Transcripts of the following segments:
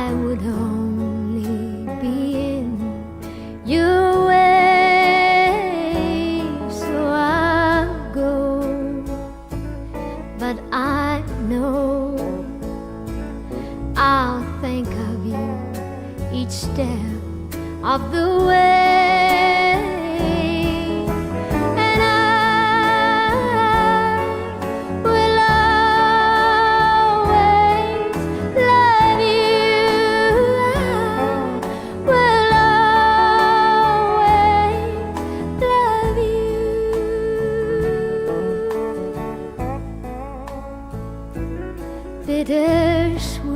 I would only be in your way, so I'll go. But I know I'll think of you each step of the way, and I will always love you. I will always love you. Bittersweet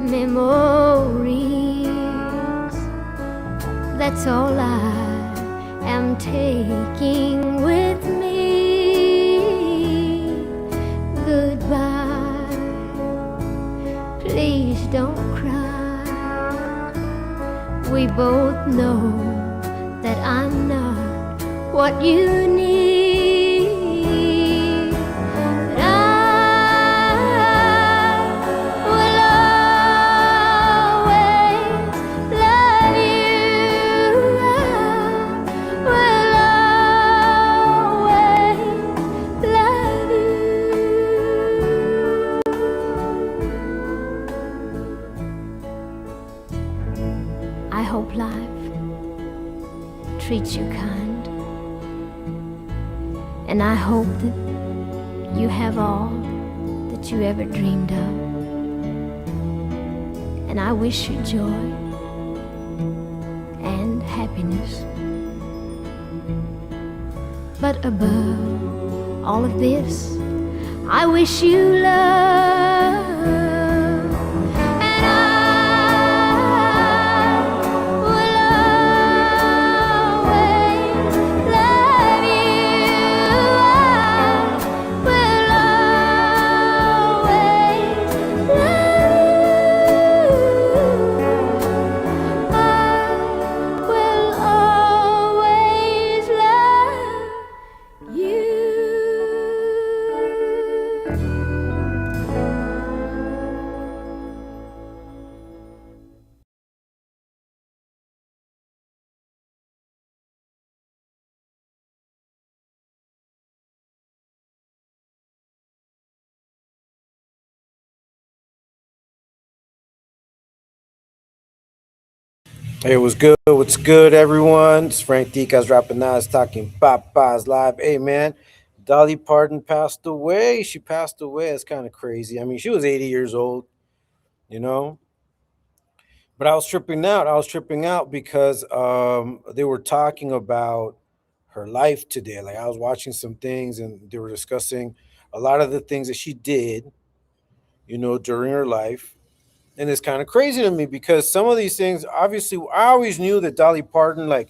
memories, that's all I am taking with me. Goodbye, please don't cry. We both know that I'm not what you need, but I will always love you. I will always love you. I hope life treats you kind, and I hope that you have all that you ever dreamed of, and I wish you joy and happiness. But above all of this, I wish you love, and I will always love you. I will always love you. I will always love you. Hey, what's good? What's good, everyone? It's Ftdk dropping now. It's talking Popeyes live. Hey, man, Dolly Parton passed away. She passed away. It's kind of crazy. I mean, she was 80 years old, you know. But I was tripping out. I was tripping out because they were talking about her life today. Like I was watching some things, and they were discussing a lot of the things that she did, during her life. And it's kind of crazy to me because some of these things, obviously, I always knew that Dolly Parton, like,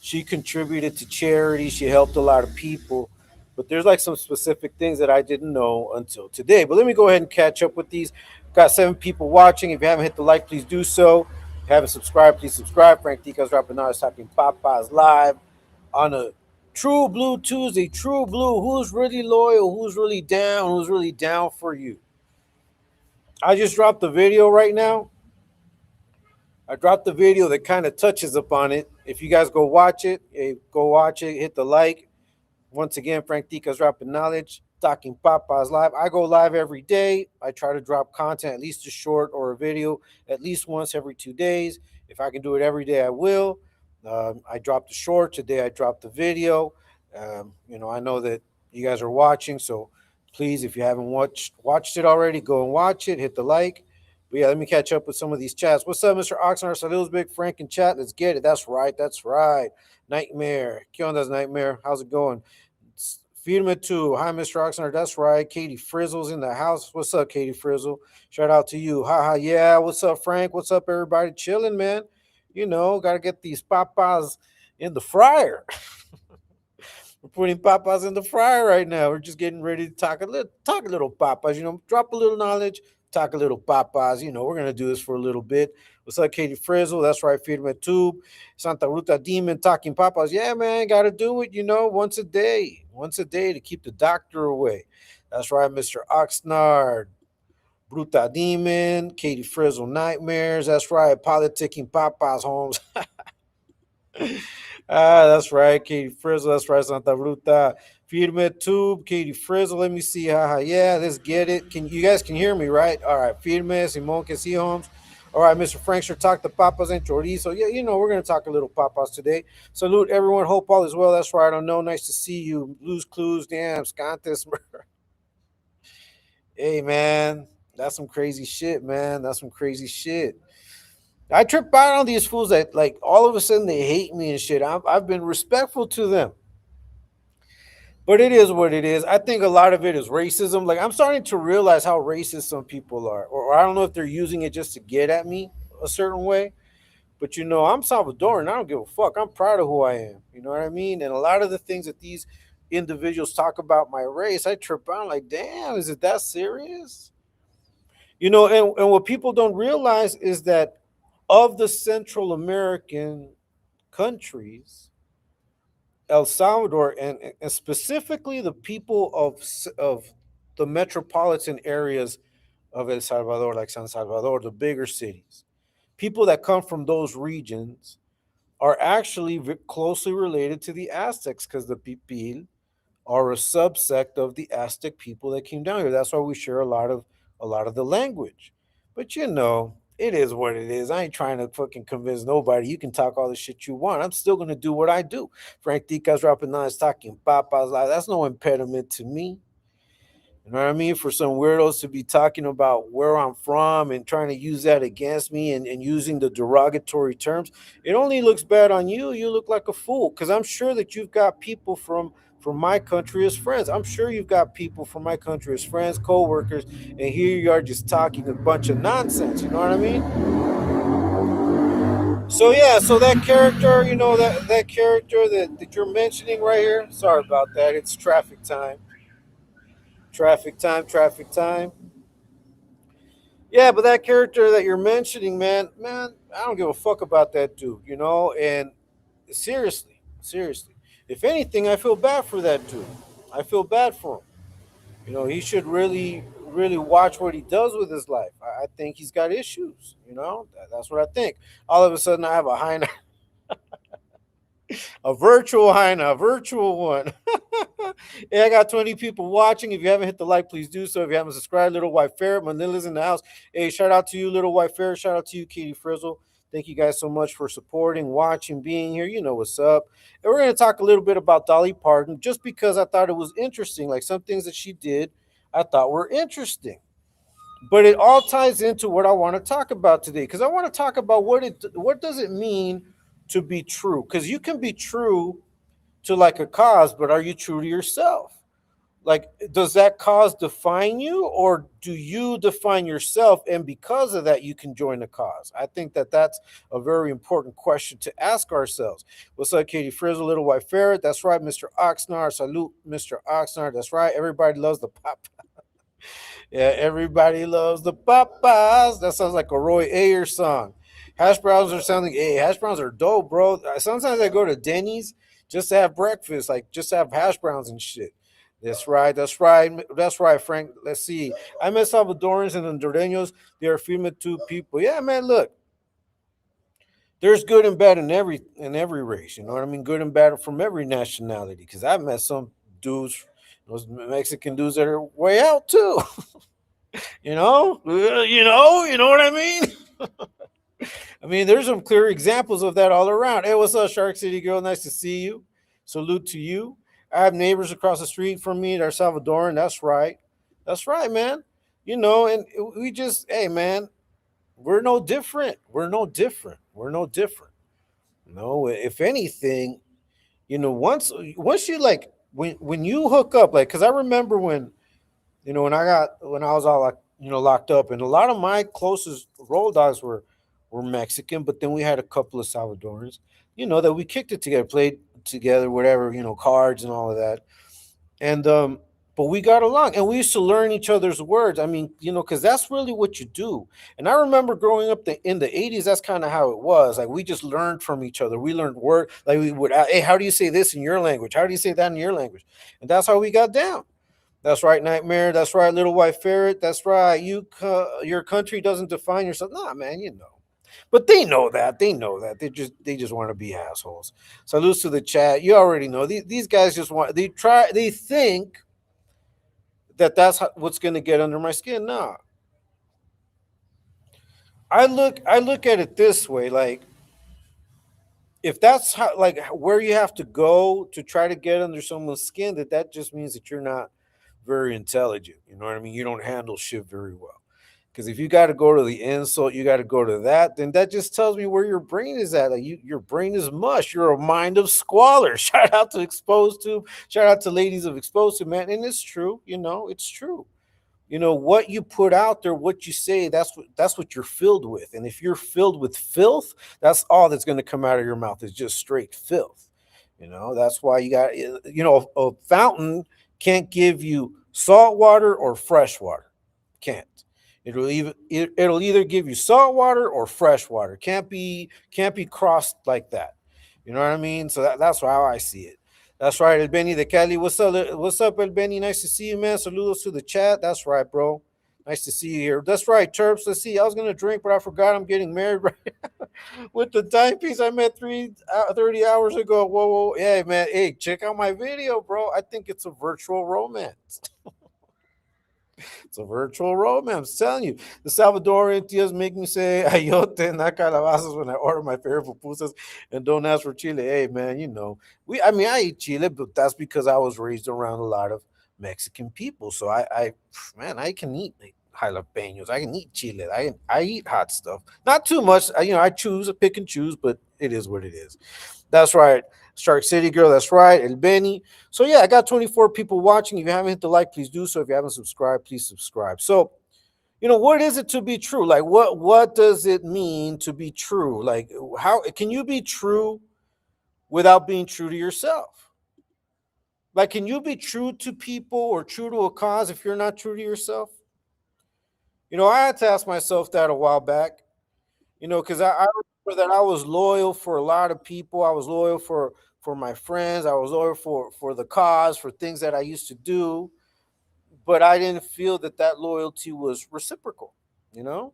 she contributed to charity, she helped a lot of people, but there's like some specific things that I didn't know until today. But let me go ahead and catch up with these. Got 7 people watching. If you haven't hit the like, please do so. If you haven't subscribed, please subscribe. Frank Dica's dropping now. It's talking Popeyes live on a True Blue Tuesday. True Blue. Who's really loyal? Who's really down? Who's really down for you? I just dropped the video right now. I dropped the video that kind of touches upon it. If you guys go watch it, hit the like. Once again, Frank Dica's dropping knowledge, talking Popeyes live. I go live every day. I try to drop content, at least a short or a video, at least once every 2 days. If I can do it every day, I will. I dropped the short today. I dropped the video. I know that you guys are watching, so please, if you haven't watched it already, go and watch it. Hit the like. But yeah, let me catch up with some of these chats. What's up, Mr. Oxnard? Salud's Big Frank in chat. Let's get it. That's right. That's right. Nightmare. ¿Qué onda, Nightmare? How's it going? Firma 2. Hi, Mr. Oxnard. That's right. Katie Frizzle's in the house. What's up, Katie Frizzle? Shout out to you. Haha. Yeah. What's up, Frank? What's up, everybody? Chilling, man. Got to get these papas in the fryer. We're putting papas in the fryer right now. We're just getting ready to talk a little papas, drop a little knowledge, talk a little papas. We're going to do this for a little bit. What's up, Katie Frizzle? That's right, Firma Tube. Santa Ruta Demon talking papas. Yeah, man, got to do it, once a day to keep the doctor away. That's right, Mr. Oxnard. Bruta Demon, Katie Frizzle Nightmares. That's right. Politicking Papa's Homes. That's right. Katie Frizzle. That's right. Santa Bruta. Firme Tube, Katie Frizzle. Let me see. Haha. Yeah, let's get it. Can you guys can hear me, right? All right. Firme, Simon can see Homes. All right, Mr. Frankster, talk to Papas and Chorizo. Yeah, we're going to talk a little Papas today. Salute, everyone. Hope all is well. That's right. I know. Nice to see you. Lose clues. Damn, Scantes. Hey, man. That's some crazy shit, man. That's some crazy shit. I trip out on these fools that, like, all of a sudden they hate me and shit. I've been respectful to them. But it is what it is. I think a lot of it is racism. Like, I'm starting to realize how racist some people are. Or I don't know if they're using it just to get at me a certain way. But I'm Salvadoran. I don't give a fuck. I'm proud of who I am. You know what I mean? And a lot of the things that these individuals talk about my race, I trip out like, damn, is it that serious? And what people don't realize is that of the Central American countries, El Salvador, and specifically the people of the metropolitan areas of El Salvador, like San Salvador, the bigger cities, people that come from those regions are actually closely related to the Aztecs because the Pipil are a subsect of the Aztec people that came down here. That's why we share a lot of the language. But it is what it is. I ain't trying to fucking convince nobody. You can talk all the shit you want. I'm still gonna do what I do. Frank Dicas rapping is talking papas like that's no impediment to me. You know what I mean? For some weirdos to be talking about where I'm from and trying to use that against me and using the derogatory terms, it only looks bad on you. You look like a fool. Because I'm sure that you've got people from my country as friends. I'm sure you've got people from my country as friends, co-workers, and here you are just talking a bunch of nonsense. You know what I mean? So yeah, so that character, that character that you're mentioning right here. Sorry about that. It's traffic time. Traffic time, traffic time. Yeah, but that character that you're mentioning, man, I don't give a fuck about that dude, And seriously, seriously, if anything, I feel bad for that dude. I feel bad for him. He should really, really watch what he does with his life. I think he's got issues. That's what I think. All of a sudden, I have a high, a virtual hyena, a virtual one. Hey, I got 20 people watching. If you haven't hit the like, please do so. If you haven't subscribed, Little White Ferret, Manila's in the house. Hey, shout out to you, Little White Ferret. Shout out to you, Katie Frizzle. Thank you guys so much for supporting, watching, being here. You know what's up. And we're going to talk a little bit about Dolly Parton just because I thought it was interesting. Like some things that she did, I thought were interesting. But it all ties into what I want to talk about today because I want to talk about what does it mean to be true? Because you can be true to like a cause, but are you true to yourself? Like, does that cause define you, or do you define yourself? And because of that, you can join the cause. I think that that's a very important question to ask ourselves. What's up, Katie Frizzle, Little White Ferret? That's right, Mr. Oxnard. Salute, Mr. Oxnard. That's right. Everybody loves the pop. Yeah, everybody loves the Popeyes. That sounds like a Roy Ayers song. Hash browns are sounding. Hey, hash browns are dope, bro. Sometimes I go to Denny's just to have breakfast, like just to have hash browns and shit. That's right. That's right. That's right, Frank. Let's see. I met Salvadorans and Hondureños. They are female two people. Yeah, man. Look, there's good and bad in every race. You know what I mean? Good and bad from every nationality. Because I've met some dudes, those Mexican dudes that are way out too. You know what I mean? I mean, there's some clear examples of that all around. Hey, what's up, Shark City girl? Nice to see you. Salute to you. I have neighbors across the street from me that are Salvadoran. That's right. That's right, man. And we just, hey, man, we're no different. We're no different. We're no different. No, if anything, once you like when you hook up, like, because I remember when I was all like, locked up, and a lot of my closest roll dogs were Mexican, but then we had a couple of Salvadorans, that we kicked it together, played together, whatever, cards and all of that. And but we got along and we used to learn each other's words. I mean, because that's really what you do. And I remember growing up in the 80s, that's kind of how it was. Like we just learned from each other. We learned word, like we would, hey, how do you say this in your language? How do you say that in your language? And that's how we got down. That's right, Nightmare. That's right, Little White Ferret. That's right. Your country doesn't define yourself. Nah, man, you know. But they know that. They know that. They just want to be assholes. Salutes to the chat. You already know these guys just want. They think that what's going to get under my skin. Nah. I look at it this way, like if that's how, like where you have to go to try to get under someone's skin, that just means that you're not very intelligent. You know what I mean? You don't handle shit very well. Because if you got to go to the insult, you got to go to that, then that just tells me where your brain is at. Like your brain is mush. You're a mind of squalor. Shout out to Exposed to. Shout out to ladies of Exposed to, man. And it's true. You know, it's true. You know what you put out there, what you say, that's what you're filled with. And if you're filled with filth, that's all that's going to come out of your mouth is just straight filth. You know, that's why you got, a fountain can't give you salt water or fresh water. Can't. It'll either give you salt water or fresh water. Can't be crossed like that. You know what I mean? So that's how I see it. That's right, El Benny de Cali. What's up? What's up, El Benny? Nice to see you, man. Saludos to the chat. That's right, bro. Nice to see you here. That's right, Terps. Let's see. I was gonna drink, but I forgot I'm getting married right with the timepiece I met 30 hours ago. Whoa, whoa. Hey, man. Hey, check out my video, bro. I think it's a virtual romance. It's a virtual romance. I'm telling you. The Salvadorian tias make me say ayote and calabazas when I order my favorite pupusas and don't ask for chile. Hey, man, I eat chile, but that's because I was raised around a lot of Mexican people. So man, I can eat like jalapenos. I can eat chile. I eat hot stuff. Not too much. I pick and choose, but it is what it is. That's right. Shark City Girl, that's right. El Benny. So yeah, I got 24 people watching. If you haven't hit the like, please do so. If you haven't subscribed, please subscribe. So, what is it to be true? Like what does it mean to be true? Like how can you be true without being true to yourself? Like can you be true to people or true to a cause if you're not true to yourself? I had to ask myself that a while back. Because I remember that I was loyal for a lot of people. I was loyal for my friends. I was loyal for the cause, for things that I used to do, but I didn't feel that loyalty was reciprocal. You know,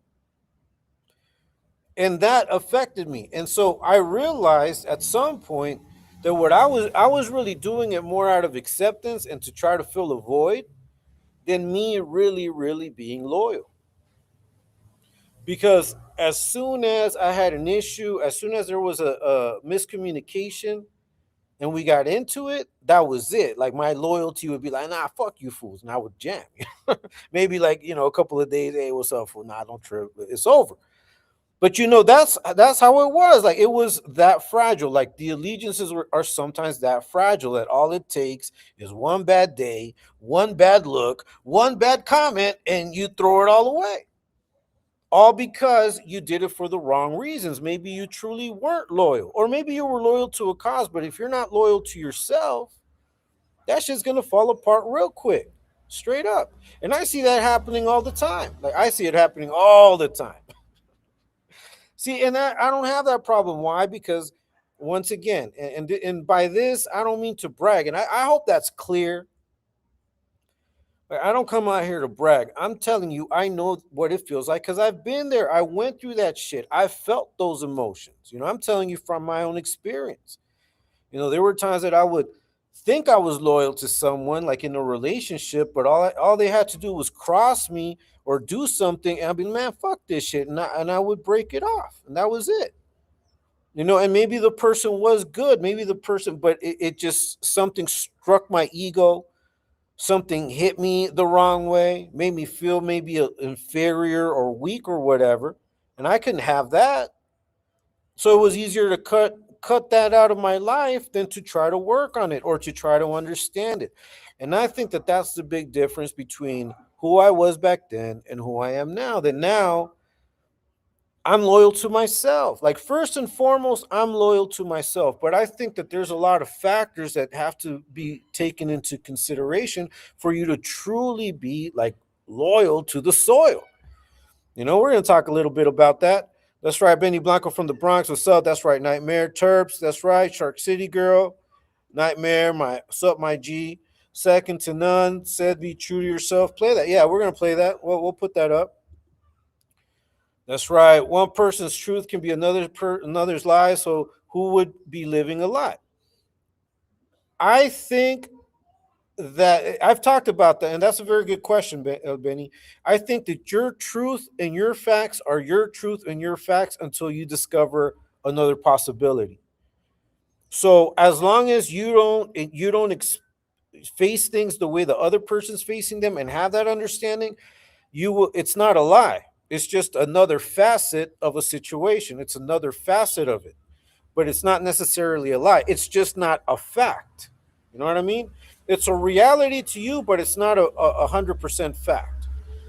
and that affected me. And so I realized at some point that what I was really doing it more out of acceptance and to try to fill a void than me really, really being loyal. Because as soon as I had an issue, as soon as there was a miscommunication and we got into it, that was it. Like my loyalty would be like, nah, fuck you fools. And I would jam. Maybe like, a couple of days, hey, what's up, fool? Nah, don't trip. It's over. But that's how it was. Like it was that fragile. Like the allegiances are sometimes that fragile that all it takes is one bad day, one bad look, one bad comment, and you throw it all away. All because you did it for the wrong reasons. Maybe you truly weren't loyal, or maybe you were loyal to a cause, but if you're not loyal to yourself, that shit's gonna fall apart real quick, straight up. And I see that happening all the time. Like I see it happening all the time. See, and I don't have that problem. Why? Because once again, and by this, I don't mean to brag, and I hope that's clear. I don't come out here to brag. I'm telling you, I know what it feels like because I've been there. I went through that shit. I felt those emotions. I'm telling you from my own experience. There were times that I would think I was loyal to someone, like in a relationship, but all they had to do was cross me or do something, and I'd be, man, fuck this shit, and I would break it off, and that was it. And maybe the person was good, but it just something struck my ego. Something hit me the wrong way, made me feel maybe inferior or weak or whatever, and I couldn't have that. So it was easier to cut that out of my life than to try to work on it or to try to understand it. And I think that that's the big difference between who I was back then and who I am now. That now I'm loyal to myself. Like first and foremost, I'm loyal to myself. But I think that there's a lot of factors that have to be taken into consideration for you to truly be like loyal to the soil. We're going to talk a little bit about that. That's right, Benny Blanco from the Bronx. What's up? That's right, Nightmare Terps. That's right, Shark City Girl. Nightmare, what's up, my G? Second to none said be true to yourself. Play that. Yeah, we're gonna play that. We'll put that up. That's right. One person's truth can be another's lie. So who would be living a lie? I think that I've talked about that, and that's a very good question, Benny. I think that your truth and your facts are your truth and your facts until you discover another possibility. So as long as you don't face things the way the other person's facing them and have that understanding, you will. It's not a lie. It's just another facet of a situation. It's another facet of it, but it's not necessarily a lie. It's just not a fact. You know what I mean? It's a reality to you, but it's not a 100% fact.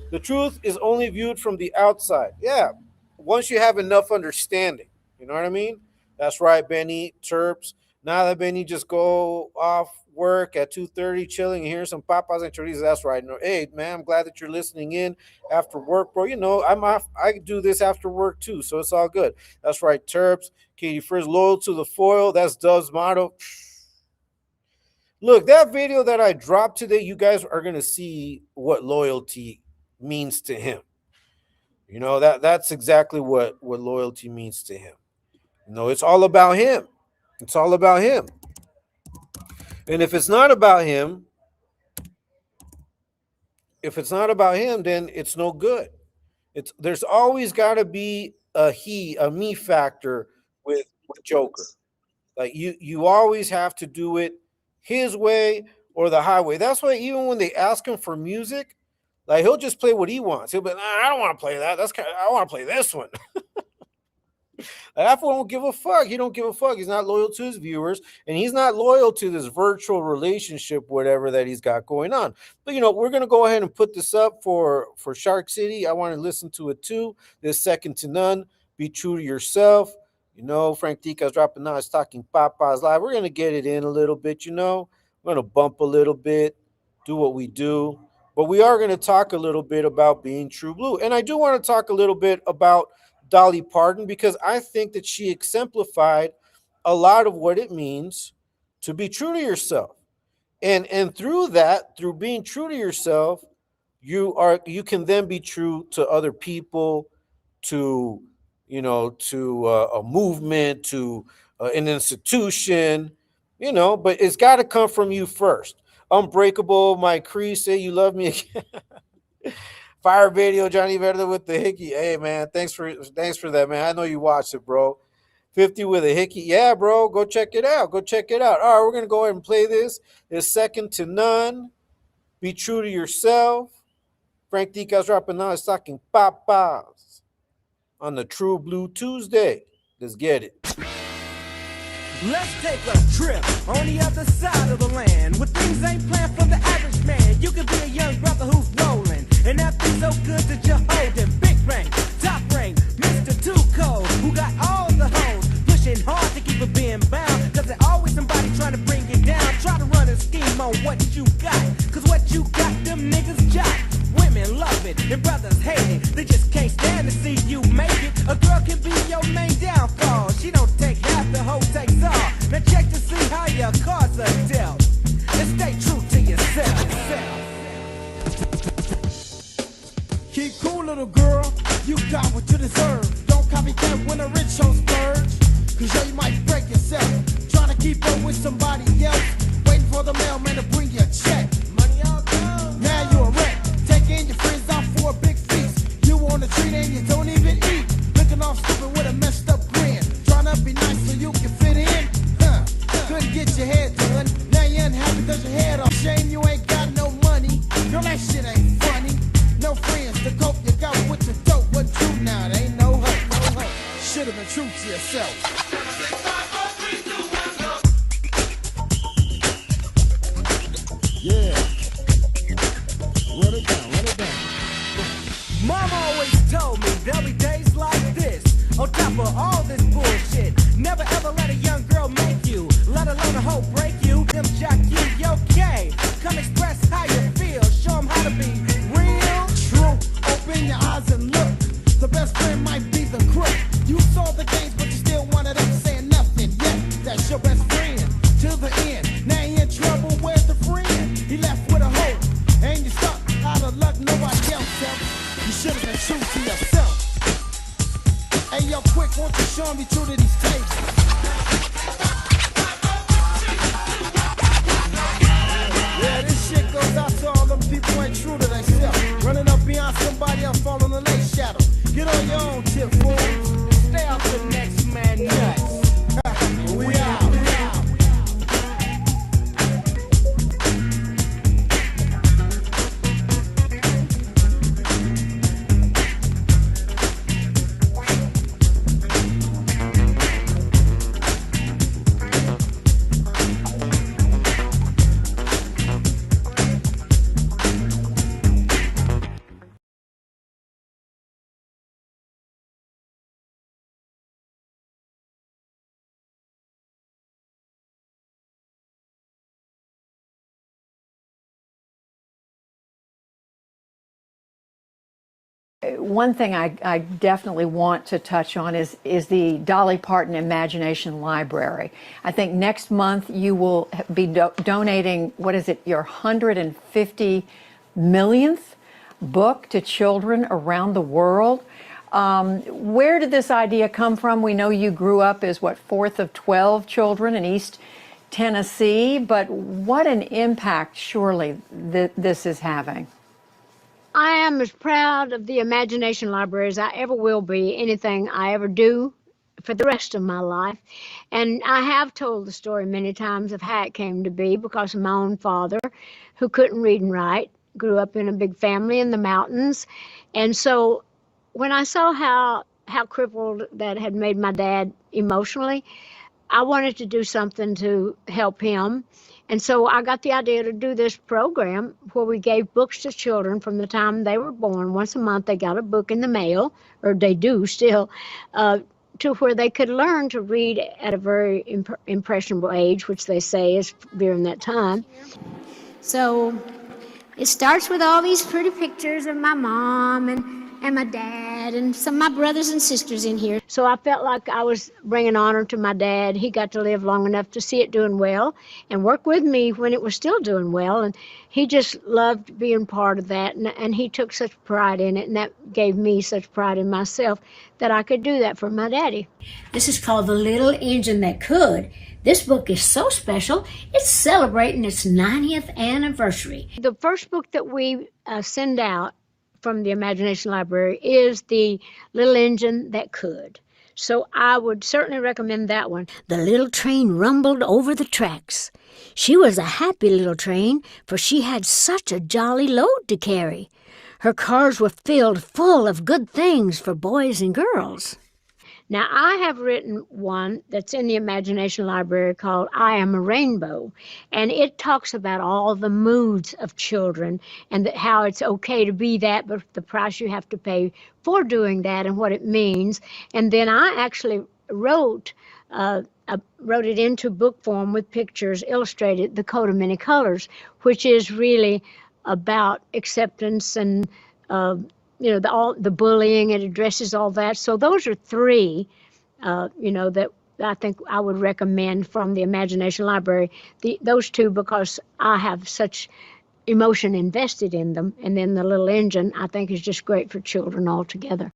The truth is only viewed from the outside. Yeah, once you have enough understanding. You know what I mean? That's right, Benny, Terps. Now that Benny just go off work at 2:30, chilling and hearing some papas and chorizos. That's right. No, hey, man, I'm glad that you're listening in after work, bro. You know, I'm off. I do this after work too, so it's all good. That's right, Terps. Katie Frizz, loyal to the foil. That's Dove's motto. Look, that video that I dropped today, you guys are gonna see what loyalty means to him. You know, that's exactly what loyalty means to him. You know, it's all about him. It's all about him. And if it's not about him, then it's no good. There's always got to be a me factor with Joker. Like you always have to do it his way or the highway. That's why even when they ask him for music, like he'll just play what he wants. He'll be like, I don't want to play that. I want to play this one. That fool don't give a fuck. He don't give a fuck. He's not loyal to his viewers, and he's not loyal to this virtual relationship, whatever that he's got going on. But you know, we're gonna go ahead and put this up for Shark City. I want to listen to it too. This second to none. Be true to yourself. You know, Frank Ftdk's dropping now. It's talking Papa's live. We're gonna get it in a little bit. You know, we're gonna bump a little bit, do what we do. But we are gonna talk a little bit about being true blue, and I do want to talk a little bit about Dolly Parton because I think that she exemplified a lot of what it means to be true to yourself. And through that, through being true to yourself, you can then be true to other people, to to a movement, to an institution, but it's got to come from you first. Unbreakable, my Crease, say you love me again. Fire video, Johnny Verde with the hickey. Hey man, thanks for that, man. I know you watched it, bro. 50 with a hickey. Yeah, bro. Go check it out. Go check it out. All right, we're gonna go ahead and play this. It's second to none. Be true to yourself. Frank Ftdk's dropping now. It's talking papas on the True Blue Tuesday. Let's get it. Let's take a trip on the other side of the land where things ain't planned for the average man. You can be a young brother who's rolling, and that feels so good that you're holding. Big rank, top rank, Mr. Too Cold, who got all the hoes, pushing hard to keep it being bound. Cause there's always somebody trying to bring you down. Try to run a scheme on what you got, cause what you got, them niggas jock. Women love it, and brothers hate it. They just can't stand to see you make it. A girl can be your main downfall. She don't take half, the hoe takes all. Now check to see how your cards are dealt, and stay true to yourself. Keep cool, little girl, you got what you deserve. Don't copycat when a rich hoe splurge, cause yo, you might break yourself. Trying to keep up with somebody else, waiting for the mailman to bring you a check. Money all gone. Now you a wreck, taking your friends out for a big feast. You on the treat and you don't even eat. Looking off stupid with a messed up grin. Trying to be nice so you can fit in. Couldn't get your head done. Now you unhappy cause your head off. Shame you ain't got no money. Girl, that shit ain't funny. No friends to cope, you got with the dope. What true now? There ain't no hope, no hope. Should've been true to yourself. Yeah. Run it down, run it down. Mama always told me there'll be days like this. On top of all this bullshit, never ever let a young girl make you, let alone a hoe break you. Them jock you, okay. Come express how you feel, show them how to be real. True, open your eyes and look. The best friend might be the crook. You saw the games, but you still wanted up saying nothing yet. That's your best friend, to the end. Now he in trouble, where's the friend? He up quick, won't you show me true to these tables? Yeah, this shit goes out to all them people who ain't true to themselves. Running up beyond somebody else, falling a late shadow. Get on your own tip, fools. Stay out the next man nuts. We out. One thing I definitely want to touch on is the Dolly Parton Imagination Library. I think next month you will be donating, what is it, your 150 millionth book to children around the world. Where did this idea come from? We know you grew up as, what, fourth of 12 children in East Tennessee, but what an impact surely this is having. I am as proud of the Imagination Library as I ever will be, anything I ever do for the rest of my life. And I have told the story many times of how it came to be because of my own father, who couldn't read and write, grew up in a big family in the mountains. And so when I saw how crippled that had made my dad emotionally, I wanted to do something to help him. And so I got the idea to do this program where we gave books to children from the time they were born. Once a month, they got a book in the mail, or they do still, to where they could learn to read at a very impressionable age, which they say is during that time. So it starts with all these pretty pictures of my mom and my dad and some of my brothers and sisters in here. So I felt like I was bringing honor to my dad. He got to live long enough to see it doing well and work with me when it was still doing well. And he just loved being part of that. And he took such pride in it. And that gave me such pride in myself that I could do that for my daddy. This is called The Little Engine That Could. This book is so special, it's celebrating its 90th anniversary. The first book that we send out from the Imagination Library is The Little Engine That Could. So I would certainly recommend that one. The little train rumbled over the tracks. She was a happy little train, for she had such a jolly load to carry. Her cars were filled full of good things for boys and girls. Now, I have written one that's in the Imagination Library called I Am a Rainbow, and it talks about all the moods of children and how it's okay to be that, but the price you have to pay for doing that and what it means. And then I actually wrote it into book form with pictures illustrated, The Coat of Many Colors, which is really about acceptance and the bullying. It addresses all that. So those are three, that I think I would recommend from the Imagination Library. Those two because I have such emotion invested in them. And then The Little Engine, I think, is just great for children altogether.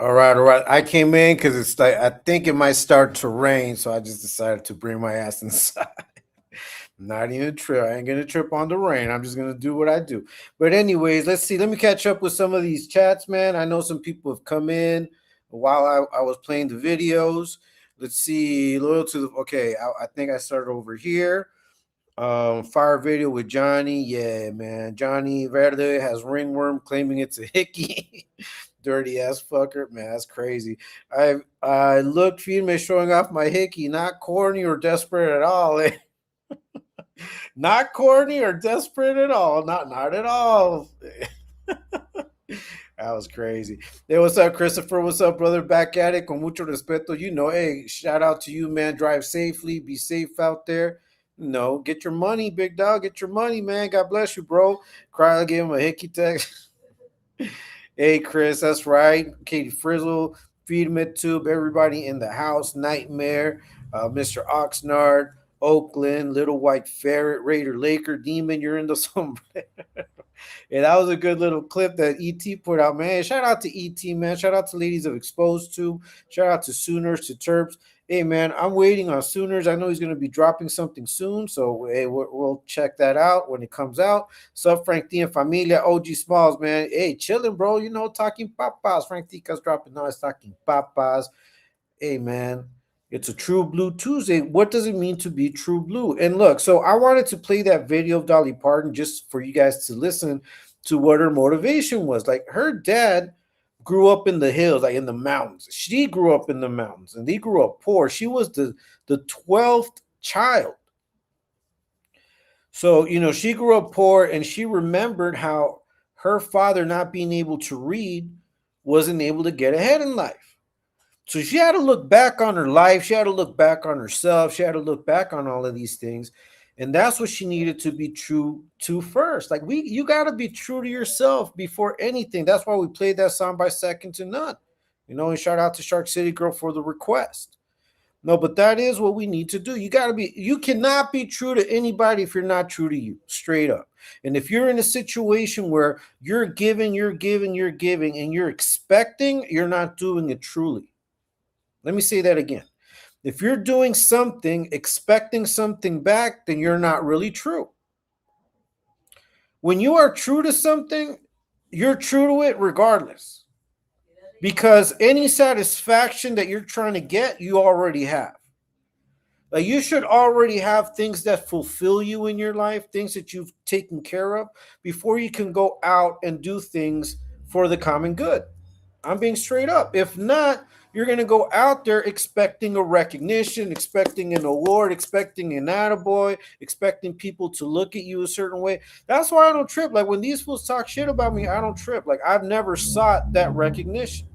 All right. I came in because it's like I think it might start to rain, so I just decided to bring my ass inside. Not even trip. I ain't gonna trip on the rain. I'm just gonna do what I do. But anyways, let's see. Let me catch up with some of these chats, man. I know some people have come in while I was playing the videos. Let's see. Loyal to the okay. I think I started over here. Fire video with Johnny. Yeah, man. Johnny Verde has ringworm, claiming it's a hickey. Dirty ass fucker, man. That's crazy. I looked female showing off my hickey, not corny or desperate at all. Eh? Not corny or desperate at all. Not at all. That was crazy. Hey, what's up, Christopher? What's up, brother? Back at it. Con mucho respeto. Hey, shout out to you, man. Drive safely. Be safe out there. Get your money, big dog. Get your money, man. God bless you, bro. Cry, gave him a hickey text. Hey, Chris, that's right. Katie Frizzle, Feedmit Tube, everybody in the house. Nightmare, Mr. Oxnard, Oakland, Little White Ferret, Raider Laker, Demon, you're in the sombrero. And that was a good little clip that ET put out, man. Shout out to ET, man. Shout out to Ladies of Exposed to. Shout out to Sooners, to Terps. Hey, man, I'm waiting on Sooners. I know he's going to be dropping something soon, so hey, we'll check that out when it comes out. Sup, Frank D and Familia, OG Smalls, man. Hey, chilling, bro. You know, talking papas. Frank D dropping now. It's talking papas. Hey, man, it's a True Blue Tuesday. What does it mean to be true blue? And look, so I wanted to play that video of Dolly Parton just for you guys to listen to what her motivation was. Like, her dad grew up in the hills, like in the mountains. She grew up in the mountains, and they grew up poor. She was the 12th child. So, she grew up poor, and she remembered how her father, not being able to read, wasn't able to get ahead in life. So she had to look back on her life. She had to look back on herself. She had to look back on all of these things. And that's what she needed to be true to first. Like, you got to be true to yourself before anything. That's why we played that song by Second to None. And shout out to Shark City Girl for the request. No, but that is what we need to do. You cannot be true to anybody if you're not true to you, straight up. And if you're in a situation where you're giving, and you're expecting, you're not doing it truly. Let me say that again. If you're doing something, expecting something back, then you're not really true. When you are true to something, you're true to it regardless. Because any satisfaction that you're trying to get, you already have. Like, you should already have things that fulfill you in your life, things that you've taken care of, before you can go out and do things for the common good. I'm being straight up. If not, you're going to go out there expecting a recognition, expecting an award, expecting an attaboy, expecting people to look at you a certain way. That's why I don't trip. Like, when these fools talk shit about me, I don't trip. Like, I've never sought that recognition.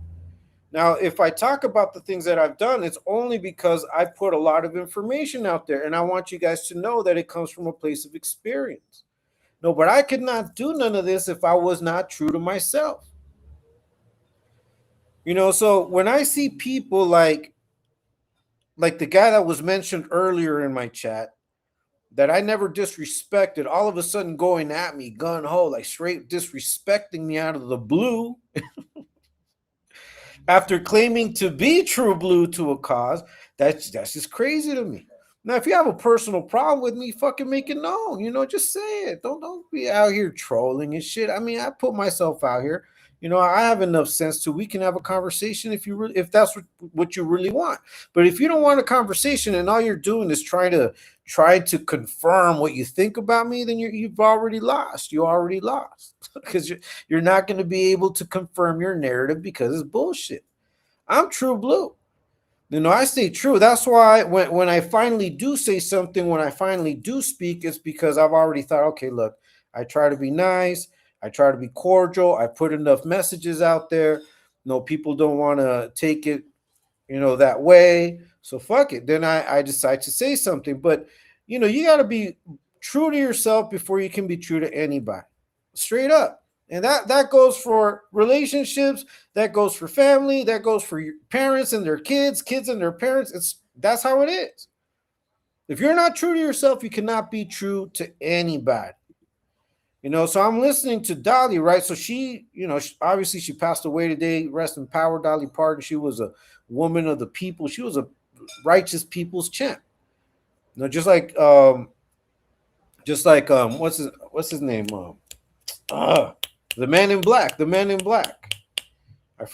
Now, if I talk about the things that I've done, it's only because I put a lot of information out there, and I want you guys to know that it comes from a place of experience. No, but I could not do none of this if I was not true to myself. So when I see people like the guy that was mentioned earlier in my chat, that I never disrespected, all of a sudden going at me gun ho, like straight disrespecting me out of the blue, after claiming to be true blue to a cause, that's just crazy to me. Now, if you have a personal problem with me, fucking make it known. Just say it. Don't be out here trolling and shit. I mean, I put myself out here. I have enough sense to we can have a conversation if that's what you really want. But if you don't want a conversation and all you're doing is trying to confirm what you think about me, then you've already lost. You already lost because you're not going to be able to confirm your narrative because it's bullshit. I'm true blue. I stay true. That's why when I finally do say something, when I finally do speak, it's because I've already thought, okay, look, I try to be nice. I try to be cordial. I put enough messages out there. People don't want to take it, that way. So fuck it. Then I decide to say something. But, you got to be true to yourself before you can be true to anybody. Straight up. And that goes for relationships, that goes for family, that goes for your parents and their kids and their parents. That's how it is. If you're not true to yourself, you cannot be true to anybody. So I'm listening to Dolly, right? So she, obviously she passed away today. Rest in power, Dolly Parton. She was a woman of the people. She was a righteous people's champ. Just like what's his name? The Man in Black. The Man in Black. I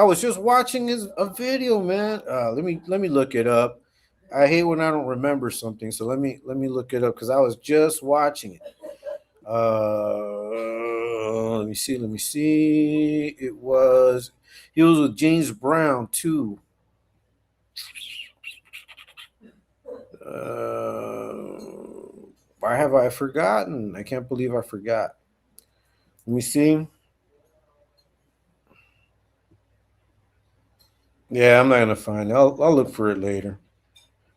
was just watching a video, man. Let me look it up. I hate when I don't remember something, so let me look it up because I was just watching it. Let me see. He was with James Brown too. Why have I forgotten? I can't believe I forgot. Let me see. Yeah, I'm not gonna find it. I'll look for it later.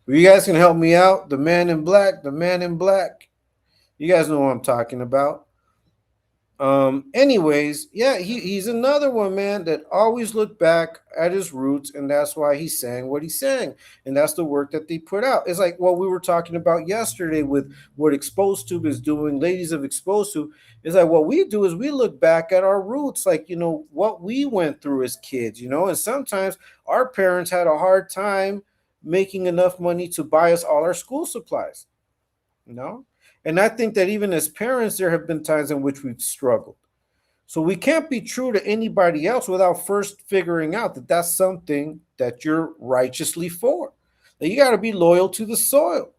But you guys can help me out. The Man in Black. The Man in Black. You guys know what I'm talking about. Anyways, yeah, he's another one, man, that always looked back at his roots, and that's why he sang what he sang, and that's the work that they put out. It's like what we were talking about yesterday with what Exposed Tube is doing, ladies of Exposed Tube. Is like what we do is we look back at our roots, like what we went through as kids, and sometimes our parents had a hard time making enough money to buy us all our school supplies, you know and I think that even as parents, there have been times in which we've struggled. So we can't be true to anybody else without first figuring out that that's something that you're righteously for. That you got to be loyal to the soil.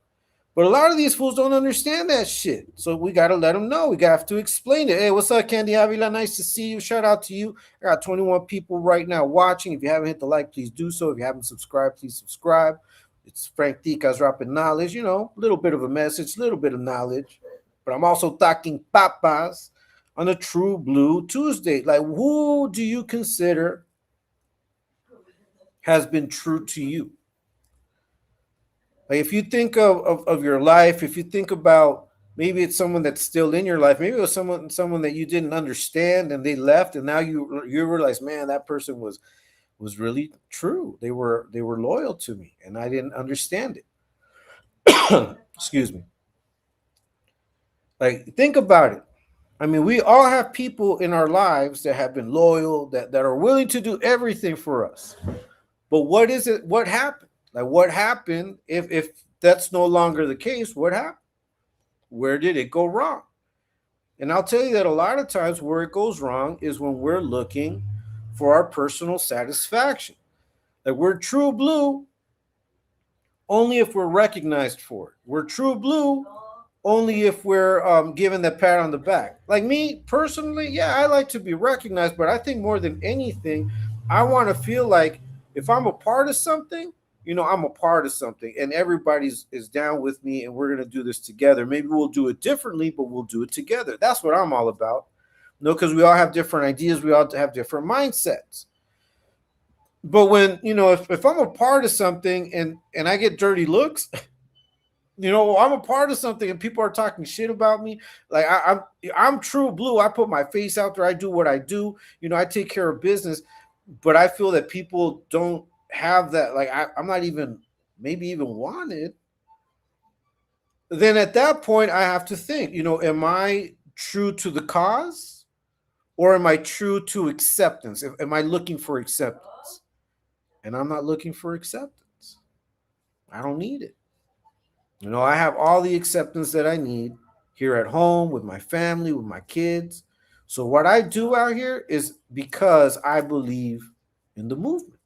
But a lot of these fools don't understand that shit. So we got to let them know. We got to explain it. Hey, what's up, Candy Avila? Nice to see you. Shout out to you. I got 21 people right now watching. If you haven't hit the like, please do so. If you haven't subscribed, please subscribe. It's Frank Ticas dropping knowledge, a little bit of a message, a little bit of knowledge. But I'm also talking papas on a True Blue Tuesday. Like, who do you consider has been true to you? Like, if you think of your life, if you think about maybe it's someone that's still in your life, maybe it was someone that you didn't understand and they left, and now you realize, man, that person was really true. They were loyal to me, and I didn't understand it. Excuse me. Like, think about it. I mean, we all have people in our lives that have been loyal, that are willing to do everything for us. But what is it? What happened? Like, what happened if that's no longer the case? What happened? Where did it go wrong? And I'll tell you that a lot of times where it goes wrong is when we're looking for our personal satisfaction. Like, we're true blue only if we're recognized for it. We're true blue only if we're given that pat on the back. Like me personally, yeah, I like to be recognized, but I think more than anything, I want to feel like if I'm a part of something, I'm a part of something, and everybody's is down with me, and we're gonna do this together. Maybe we'll do it differently, but we'll do it together. That's what I'm all about. Because we all have different ideas, we all have different mindsets. But when if I'm a part of something and I get dirty looks, I'm a part of something and people are talking shit about me. Like I'm true blue. I put my face out there. I do what I do. I take care of business. But I feel that people don't have that. Like I'm not even maybe even wanted. Then at that point, I have to think. Am I true to the cause, or am I true to acceptance? Am I looking for acceptance? And I'm not looking for acceptance. I don't need it. I have all the acceptance that I need here at home with my family, with my kids. So what I do out here is because I believe in the movement.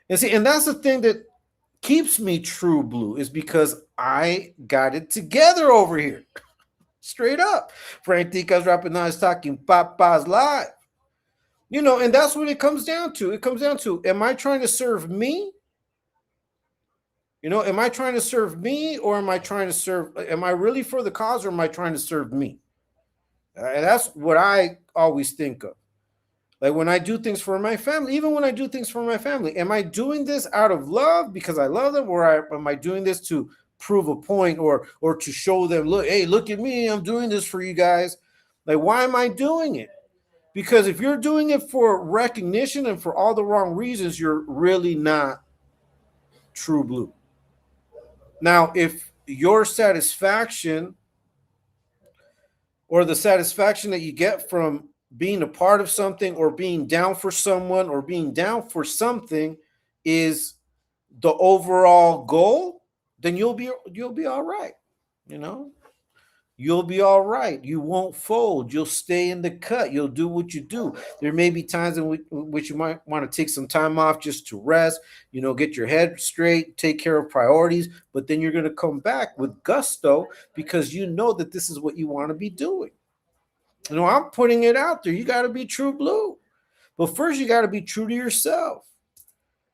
And see, and that's the thing that keeps me true blue, is because I got it together over here. Straight up. Frank Ticas Rapinas talking Papas Live. And that's what it comes down to. It comes down to, am I trying to serve me? Am I trying to serve me, or am I really for the cause, or am I trying to serve me? And that's what I always think of. Like when I do things for my family, even when I do things for my family, am I doing this out of love because I love them, or am I doing this to prove a point, or to show them, look, hey, look at me, I'm doing this for you guys? Like, why am I doing it? Because if you're doing it for recognition and for all the wrong reasons, you're really not true blue. Now, if your satisfaction, or the satisfaction that you get from being a part of something, or being down for someone, or being down for something, is the overall goal, then you'll be all right. You'll be all right. You won't fold. You'll stay in the cut. You'll do what you do. There may be times in which you might want to take some time off just to rest, get your head straight, take care of priorities, but then you're going to come back with gusto because you know that this is what you want to be doing. I'm putting it out there. You got to be true blue. But first, you got to be true to yourself.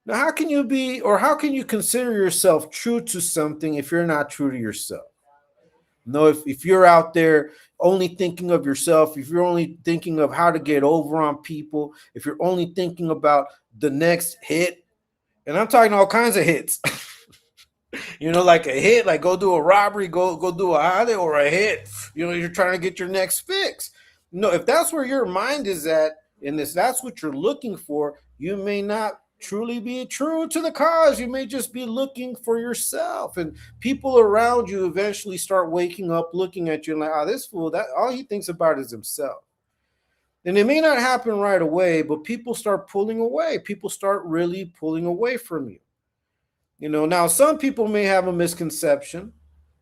Now, how can you consider yourself true to something if you're not true to yourself? If you're out there only thinking of yourself, if you're only thinking of how to get over on people, if you're only thinking about the next hit, and I'm talking all kinds of hits, like a hit, like go do a robbery, go do a holiday, or a hit, you're trying to get your next fix. No, if that's where your mind is at, and if that's what you're looking for, you may not truly be true to the cause. You may just be looking for yourself, and people around you eventually start waking up, looking at you and like, oh, this fool, that all he thinks about is himself. And it may not happen right away, but people start pulling away. People start really pulling away from you. Now some people may have a misconception.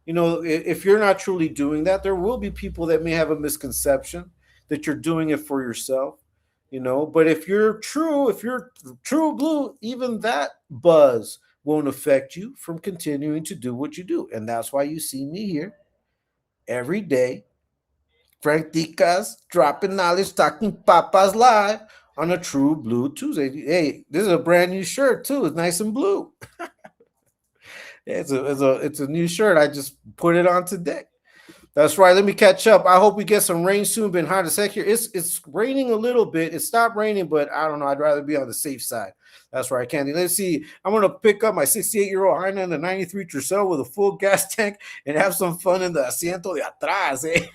If you're not truly doing that, there will be people that may have a misconception that you're doing it for yourself. But if you're true blue, even that buzz won't affect you from continuing to do what you do. And that's why you see me here every day, Frank Dicas, dropping knowledge, talking papas live on a True Blue Tuesday. Hey, this is a brand new shirt too. It's nice and blue. It's a new shirt. I just put it on today. That's right. Let me catch up. I hope we get some rain soon. Been hot as heck here. It's raining a little bit. It stopped raining, but I don't know. I'd rather be on the safe side. That's right, Candy. Let's see. I'm gonna pick up my 68-year-old Heine in the 93 Tercel with a full gas tank and have some fun in the asiento de atrás. Eh?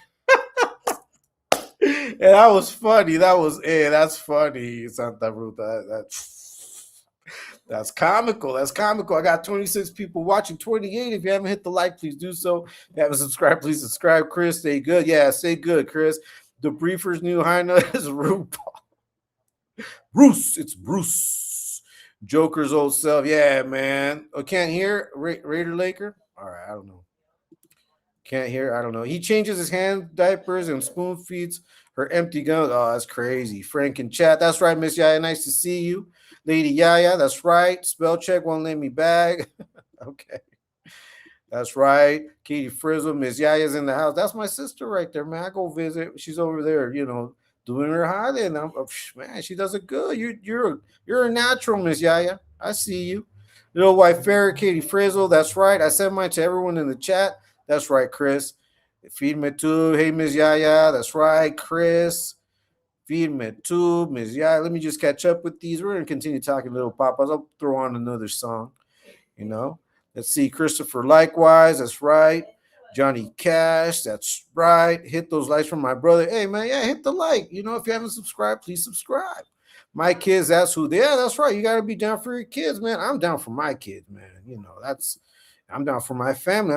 And that was funny. That's funny, Santa Ruta. That's comical. That's comical. I got 26 people watching, 28. If you haven't hit the like, please do so. If you haven't subscribed, please subscribe. Chris, stay good. Yeah, stay good, Chris. The Briefers' new high note is RuPaul. Bruce, it's Bruce. Joker's old self. Yeah, man. Oh, can't hear? Raider Laker? All right, I don't know. Can't hear. I don't know. He changes his hand diapers and spoon feeds her empty guns. Oh, that's crazy. Frank in chat. That's right, Miss Yaya. Nice to see you. Lady Yaya. That's right. Spell check won't let me bag. Okay. That's right. Katie Frizzle. Miss Yaya's in the house. That's my sister right there, man. I go visit. She's over there, doing her holiday. And man, she does it good. You're a natural, Miss Yaya. I see you. Little white ferret, Katie Frizzle. That's right. I sent mine to everyone in the chat. That's right, Chris. Feed me too. Hey, Miss Yaya. That's right, Chris. Feed me too, Miss Yaya. Let me just catch up with these. We're going to continue talking Little Papas. I'll throw on another song, Let's see. Christopher, likewise. That's right. Johnny Cash. That's right. Hit those likes from my brother. Hey, man. Yeah, hit the like. If you haven't subscribed, please subscribe. My kids, that's who they are. That's right. You got to be down for your kids, man. I'm down for my kids, man. I'm down for my family.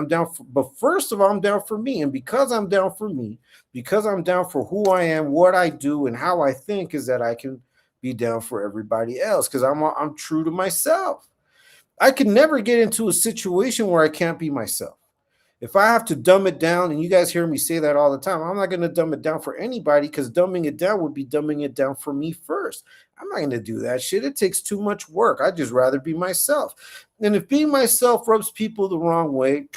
But first of all, I'm down for me. And because I'm down for me, because I'm down for who I am, what I do, and how I think, is that I can be down for everybody else because I'm true to myself. I can never get into a situation where I can't be myself. If I have to dumb it down, and you guys hear me say that all the time, I'm not going to dumb it down for anybody because dumbing it down would be dumbing it down for me first. I'm not going to do that shit. It takes too much work. I'd just rather be myself. And if being myself rubs people the wrong way,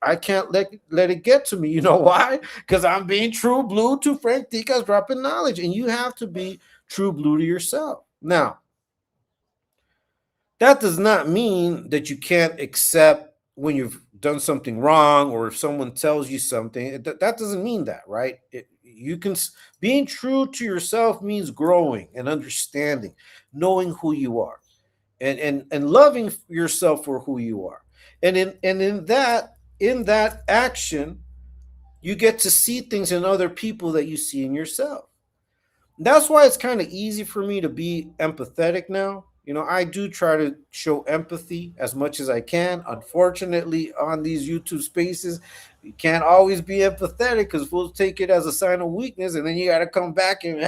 I can't let it get to me. You know why? Because I'm being true blue to Frank Dicas dropping knowledge. And you have to be true blue to yourself. Now, that does not mean that you can't accept when you've done something wrong, or if someone tells you something. That doesn't mean that, right? Being true to yourself means growing and understanding, knowing who you are, and loving yourself for who you are. And in that action, you get to see things in other people that you see in yourself. That's why it's kind of easy for me to be empathetic now. I do try to show empathy as much as I can. Unfortunately, on these YouTube spaces, you can't always be empathetic because fools take it as a sign of weakness, and then you got to come back and,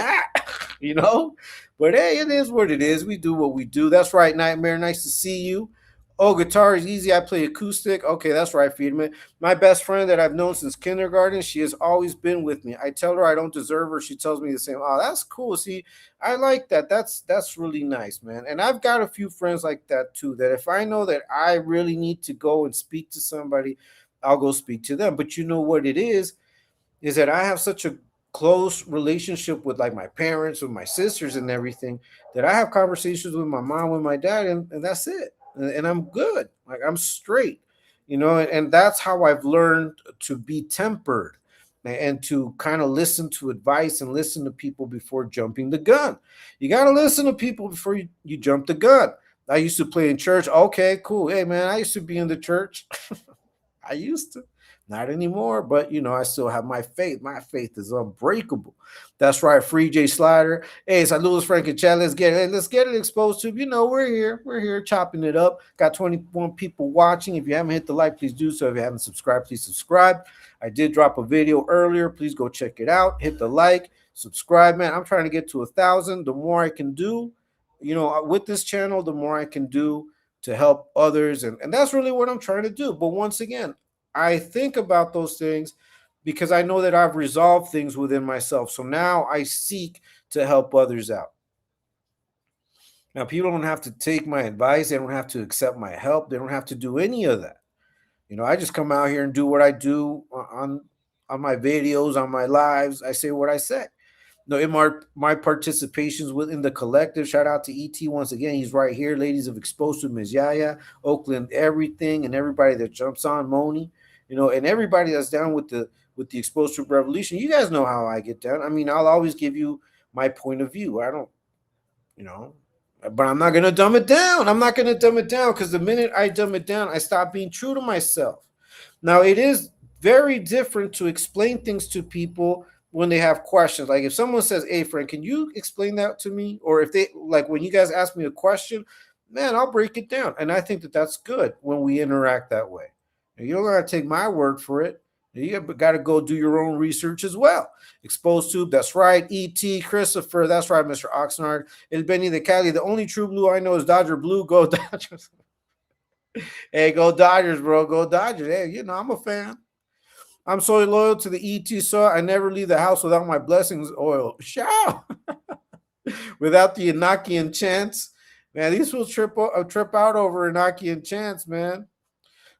But hey, it is what it is. We do what we do. That's right, Nightmare. Nice to see you. Oh, guitar is easy. I play acoustic. Okay, that's right, Friedman. My best friend that I've known since kindergarten, she has always been with me. I tell her I don't deserve her. She tells me the same. Oh, that's cool. See, I like that. That's really nice, man. And I've got a few friends like that too, that if I know that I really need to go and speak to somebody, I'll go speak to them. But you know what it is that I have such a close relationship with like my parents, with my sisters and everything, that I have conversations with my mom, with my dad, and that's it. And I'm good. Like, I'm straight, and that's how I've learned to be tempered and to kind of listen to advice and listen to people before jumping the gun. You got to listen to people before you jump the gun. I used to play in church. Okay, cool. Hey, man, I used to be in the church. I used to. Not anymore, but I still have my faith. My faith is unbreakable. That's right, Free J Slider. Hey, saludos, Frank and Chad. Let's get it. Let's get it exposed to. We're here. We're here chopping it up. Got 21 people watching. If you haven't hit the like, please do so. If you haven't subscribed, please subscribe. I did drop a video earlier. Please go check it out. Hit the like, subscribe, man. I'm trying to get to 1,000. The more I can do, with this channel, the more I can do to help others. And that's really what I'm trying to do. But once again, I think about those things because I know that I've resolved things within myself. So now I seek to help others out. Now, people don't have to take my advice. They don't have to accept my help. They don't have to do any of that. I just come out here and do what I do on my videos, on my lives. I say what I say. In my participations within the collective, shout out to ET once again. He's right here. Ladies of Exposed to Ms. Yaya, Oakland, everything, and everybody that jumps on Moni, and everybody that's down with the Exposed to Revolution. You guys know how I get down. I'll always give you my point of view. I don't, but I'm not gonna dumb it down. I'm not gonna dumb it down because the minute I dumb it down, I stop being true to myself. Now, it is very different to explain things to people when they have questions. Like if someone says, "Hey, Frank, can you explain that to me?" Or if they like when you guys ask me a question, man, I'll break it down. And I think that that's good when we interact that way. You don't got to take my word for it. You got to go do your own research as well. Exposed Tube, that's right. E.T. Christopher, that's right. Mr. Oxnard, El Benny de Cali. The only true blue I know is Dodger Blue. Go Dodgers. Hey, go Dodgers, bro. Go Dodgers. Hey, I'm a fan. I'm so loyal to the ET soil. I never leave the house without my blessings oil. Shout! Without the Enochian chants. Man, these will trip out over Enochian chants, man.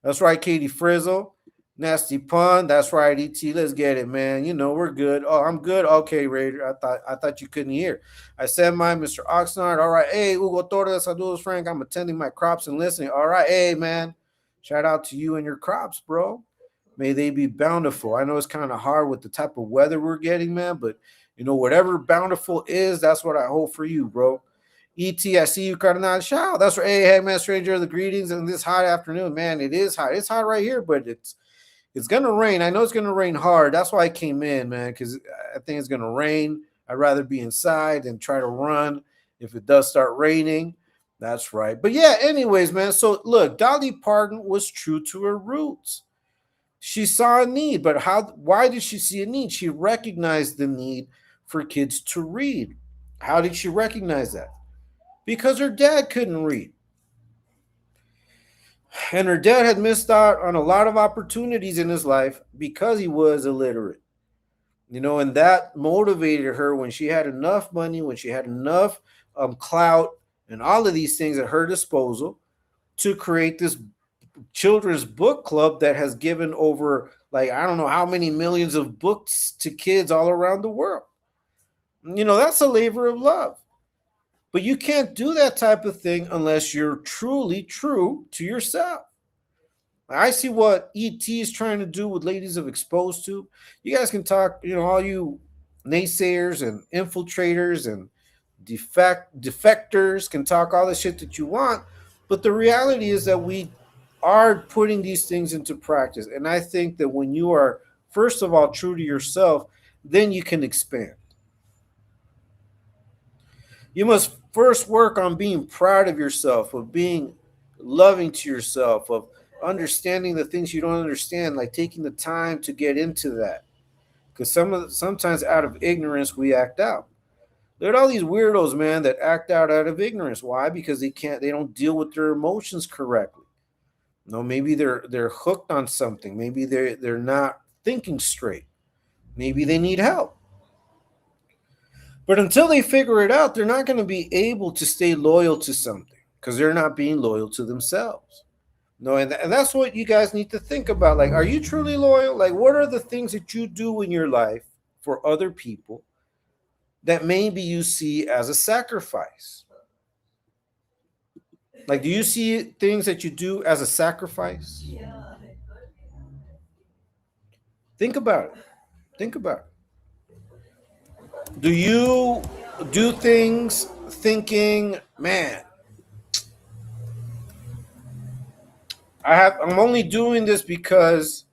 That's right, Katie Frizzle. Nasty pun. That's right, ET. Let's get it, man. We're good. Oh, I'm good. Okay, Raider. I thought you couldn't hear. I said mine, Mr. Oxnard. All right. Hey, Hugo Torres. Saludos, Frank. I'm attending my crops and listening. All right. Hey, man. Shout out to you and your crops, bro. May they be bountiful. I know it's kind of hard with the type of weather we're getting, man, but whatever bountiful is, that's what I hope for you, bro. E.T., I see you, Cardinal. Shout. That's right. Hey, man, stranger, the greetings in this hot afternoon. Man, it is hot. It's hot right here, but it's going to rain. I know it's going to rain hard. That's why I came in, man, because I think it's going to rain. I'd rather be inside than try to run if it does start raining. That's right. But yeah, anyways, man. So look, Dolly Parton was true to her roots. She saw a need, but why did she see a need? She recognized the need for kids to read. How did she recognize that? Because her dad couldn't read. And her dad had missed out on a lot of opportunities in his life because he was illiterate. And that motivated her when she had enough money, when she had enough clout and all of these things at her disposal to create this children's book club that has given over I don't know how many millions of books to kids all around the world. That's a labor of love. But you can't do that type of thing unless you're truly true to yourself. I see what ET is trying to do with Ladies of Exposed to. You guys can talk, all you naysayers and infiltrators and defectors can talk all the shit that you want. But the reality is that we are putting these things into practice. And I think that when you are, first of all, true to yourself, then you can expand. You must first work on being proud of yourself, of being loving to yourself, of understanding the things you don't understand, like taking the time to get into that. Because sometimes out of ignorance, we act out. There are all these weirdos, man, that act out of ignorance. Why? Because they don't deal with their emotions correctly. Maybe they're hooked on something. Maybe they're not thinking straight. Maybe they need help. But until they figure it out, they're not going to be able to stay loyal to something because they're not being loyal to themselves. And that's what you guys need to think about. Are you truly loyal? What are the things that you do in your life for other people that maybe you see as a sacrifice? Do you see things that you do as a sacrifice? Think about it. Do you do things thinking, man, I'm only doing this because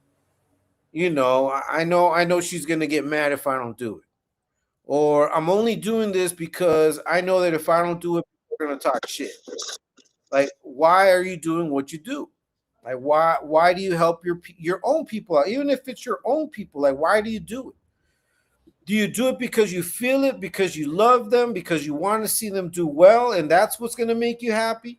I know she's gonna get mad if I don't do it. Or I'm only doing this because I know that if I don't do it, people are gonna talk shit. Like, why are you doing what you do? Like, why do you help your own people out? Even if it's your own people, like, why do you do it? Do you do it because you feel it, because you love them, because you want to see them do well, and that's what's going to make you happy?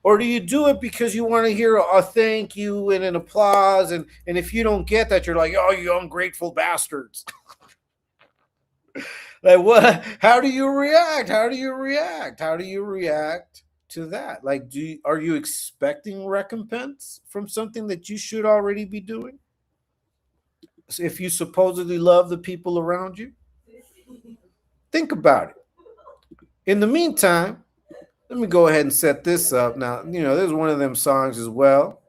Or do you do it because you want to hear a thank you and an applause, and if you don't get that, you're like, oh, you ungrateful bastards. Like, what? How do you react? How do you react? How do you react to that? Like, are you expecting recompense from something that you should already be doing? If you supposedly love the people around you, think about it. In the meantime, let me go ahead and set this up. Now, there's one of them songs as well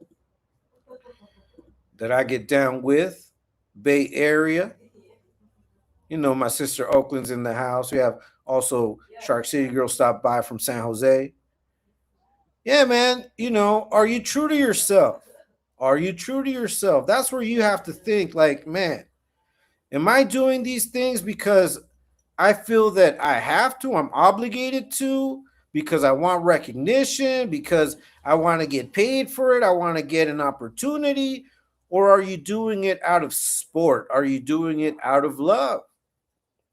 that I get down with, Bay Area. My sister Oakland's in the house. We have also Shark City Girl stop by from San Jose. Yeah, man, are you true to yourself? Are you true to yourself? That's where you have to think, like, man, am I doing these things because I feel that I have to, I'm obligated to, because I want recognition, because I want to get paid for it, I want to get an opportunity? Or are you doing it out of sport? Are you doing it out of love?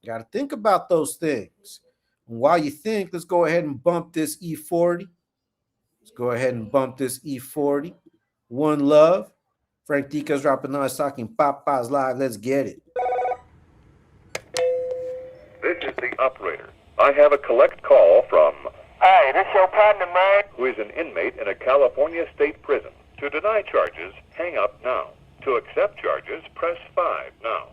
You got to think about those things. And while you think, let's go ahead and bump this E40. Let's go ahead and bump this E40. One love. Frank Dika's dropping on. Talking Papa's live. Let's get it. This is the operator. I have a collect call from... Hi, this your partner, man? ...who is an inmate in a California state prison. To deny charges, hang up now. To accept charges, press 5 now.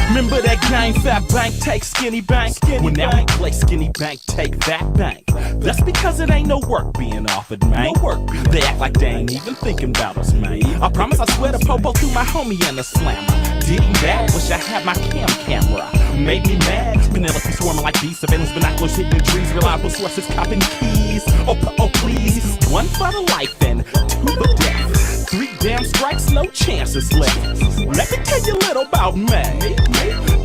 Remember that game, fat bank, take skinny bank? Well, now we play skinny bank, take fat bank. That's because it ain't no work being offered, man. They act like they ain't even thinking about us, man. I promise I swear to popo through my homie and a slammer. Didn't that? Wish I had my camera. Made me mad. Penelope swarming like bees, surveillance binoculars hitting trees, reliable sources copping keys. Oh please, one for the life and two for death. 3 damn strikes, no chances left. Let me tell you a little about me.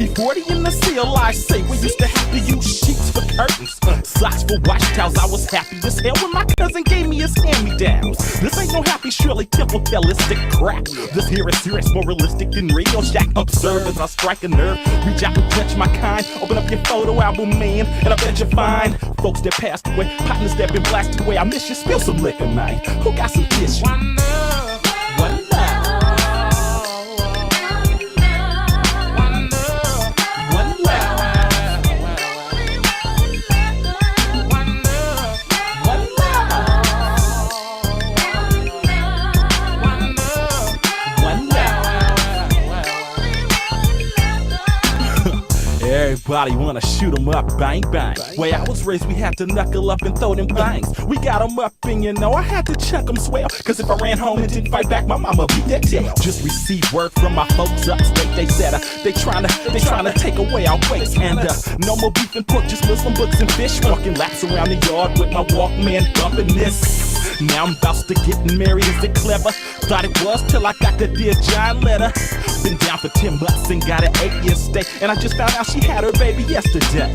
E40 in the seal, I say. We used to have to use sheets for curtains, socks for wash towels. I was happy as hell when my cousin gave me his hand-me-downs. This ain't no happy Shirley Temple realistic crap. This here is serious, more realistic than real. Shack observe as I strike a nerve. Reach out and touch my kind. Open up your photo album, man, and I bet you find folks that passed away, partners that been blasted away. I miss you, spill some liquor, man. Who got some tissue? One love. Everybody wanna shoot 'em up, bang, bang. Way I was raised, we had to knuckle up and throw them bangs. We got 'em up and I had to chuck 'em swell. Cause if I ran home and didn't fight back, my mama beat that tail. Just received word from my folks upstate. They said they tryna take away our weights. And no more beef and pork, just Muslim books and fish. Walking laps around the yard with my Walkman bumping this. Now I'm about to getting married, is it clever? Thought it was till I got the Dear John letter. Been down for 10 months and got an 8-year stay. And I just found out she had her baby yesterday.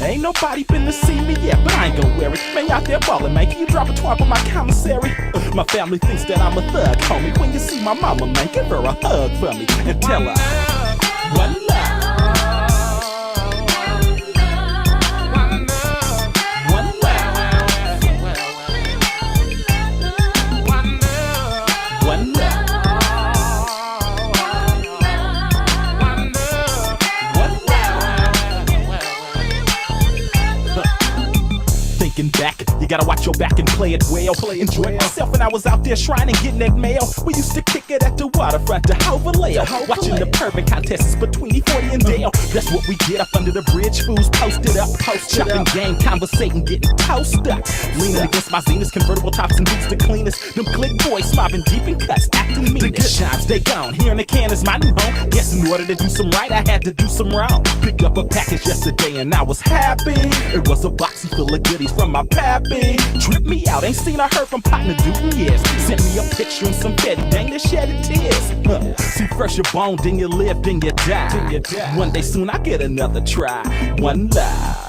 Ain't nobody been to see me yet, but I ain't gon' worry. Man, you out there ballin', man. Can you drop a 12 on my commissary? My family thinks that I'm a thug, homie. When you see my mama, man, give her a hug for me and tell her one love. thinking back, you gotta watch your back and play it well. Enjoyed myself when I was out there shrining, getting that mail. We used to kick it at the waterfront to Hovaleo, watching the perfect contests between E40 and Dale. That's what we get up under the bridge, fools posted up, chopping game, conversating, getting toasted up. Leaning against my Zenith, convertible tops and boots the cleanest. Them click boys mobbing deep in cuts, acting mean. The good times, they gone. Here in the can is my new home. Guess in order to do some right, I had to do some wrong. Picked up a package yesterday and I was happy. It was a boxy full of goodies from my pappy. Tripped me out, ain't seen or heard from partner dude in years. Sent me a picture and some Betty, dang, they shedded tears. See, first you bone, then you live, then you die. One day soon I get another try. One love.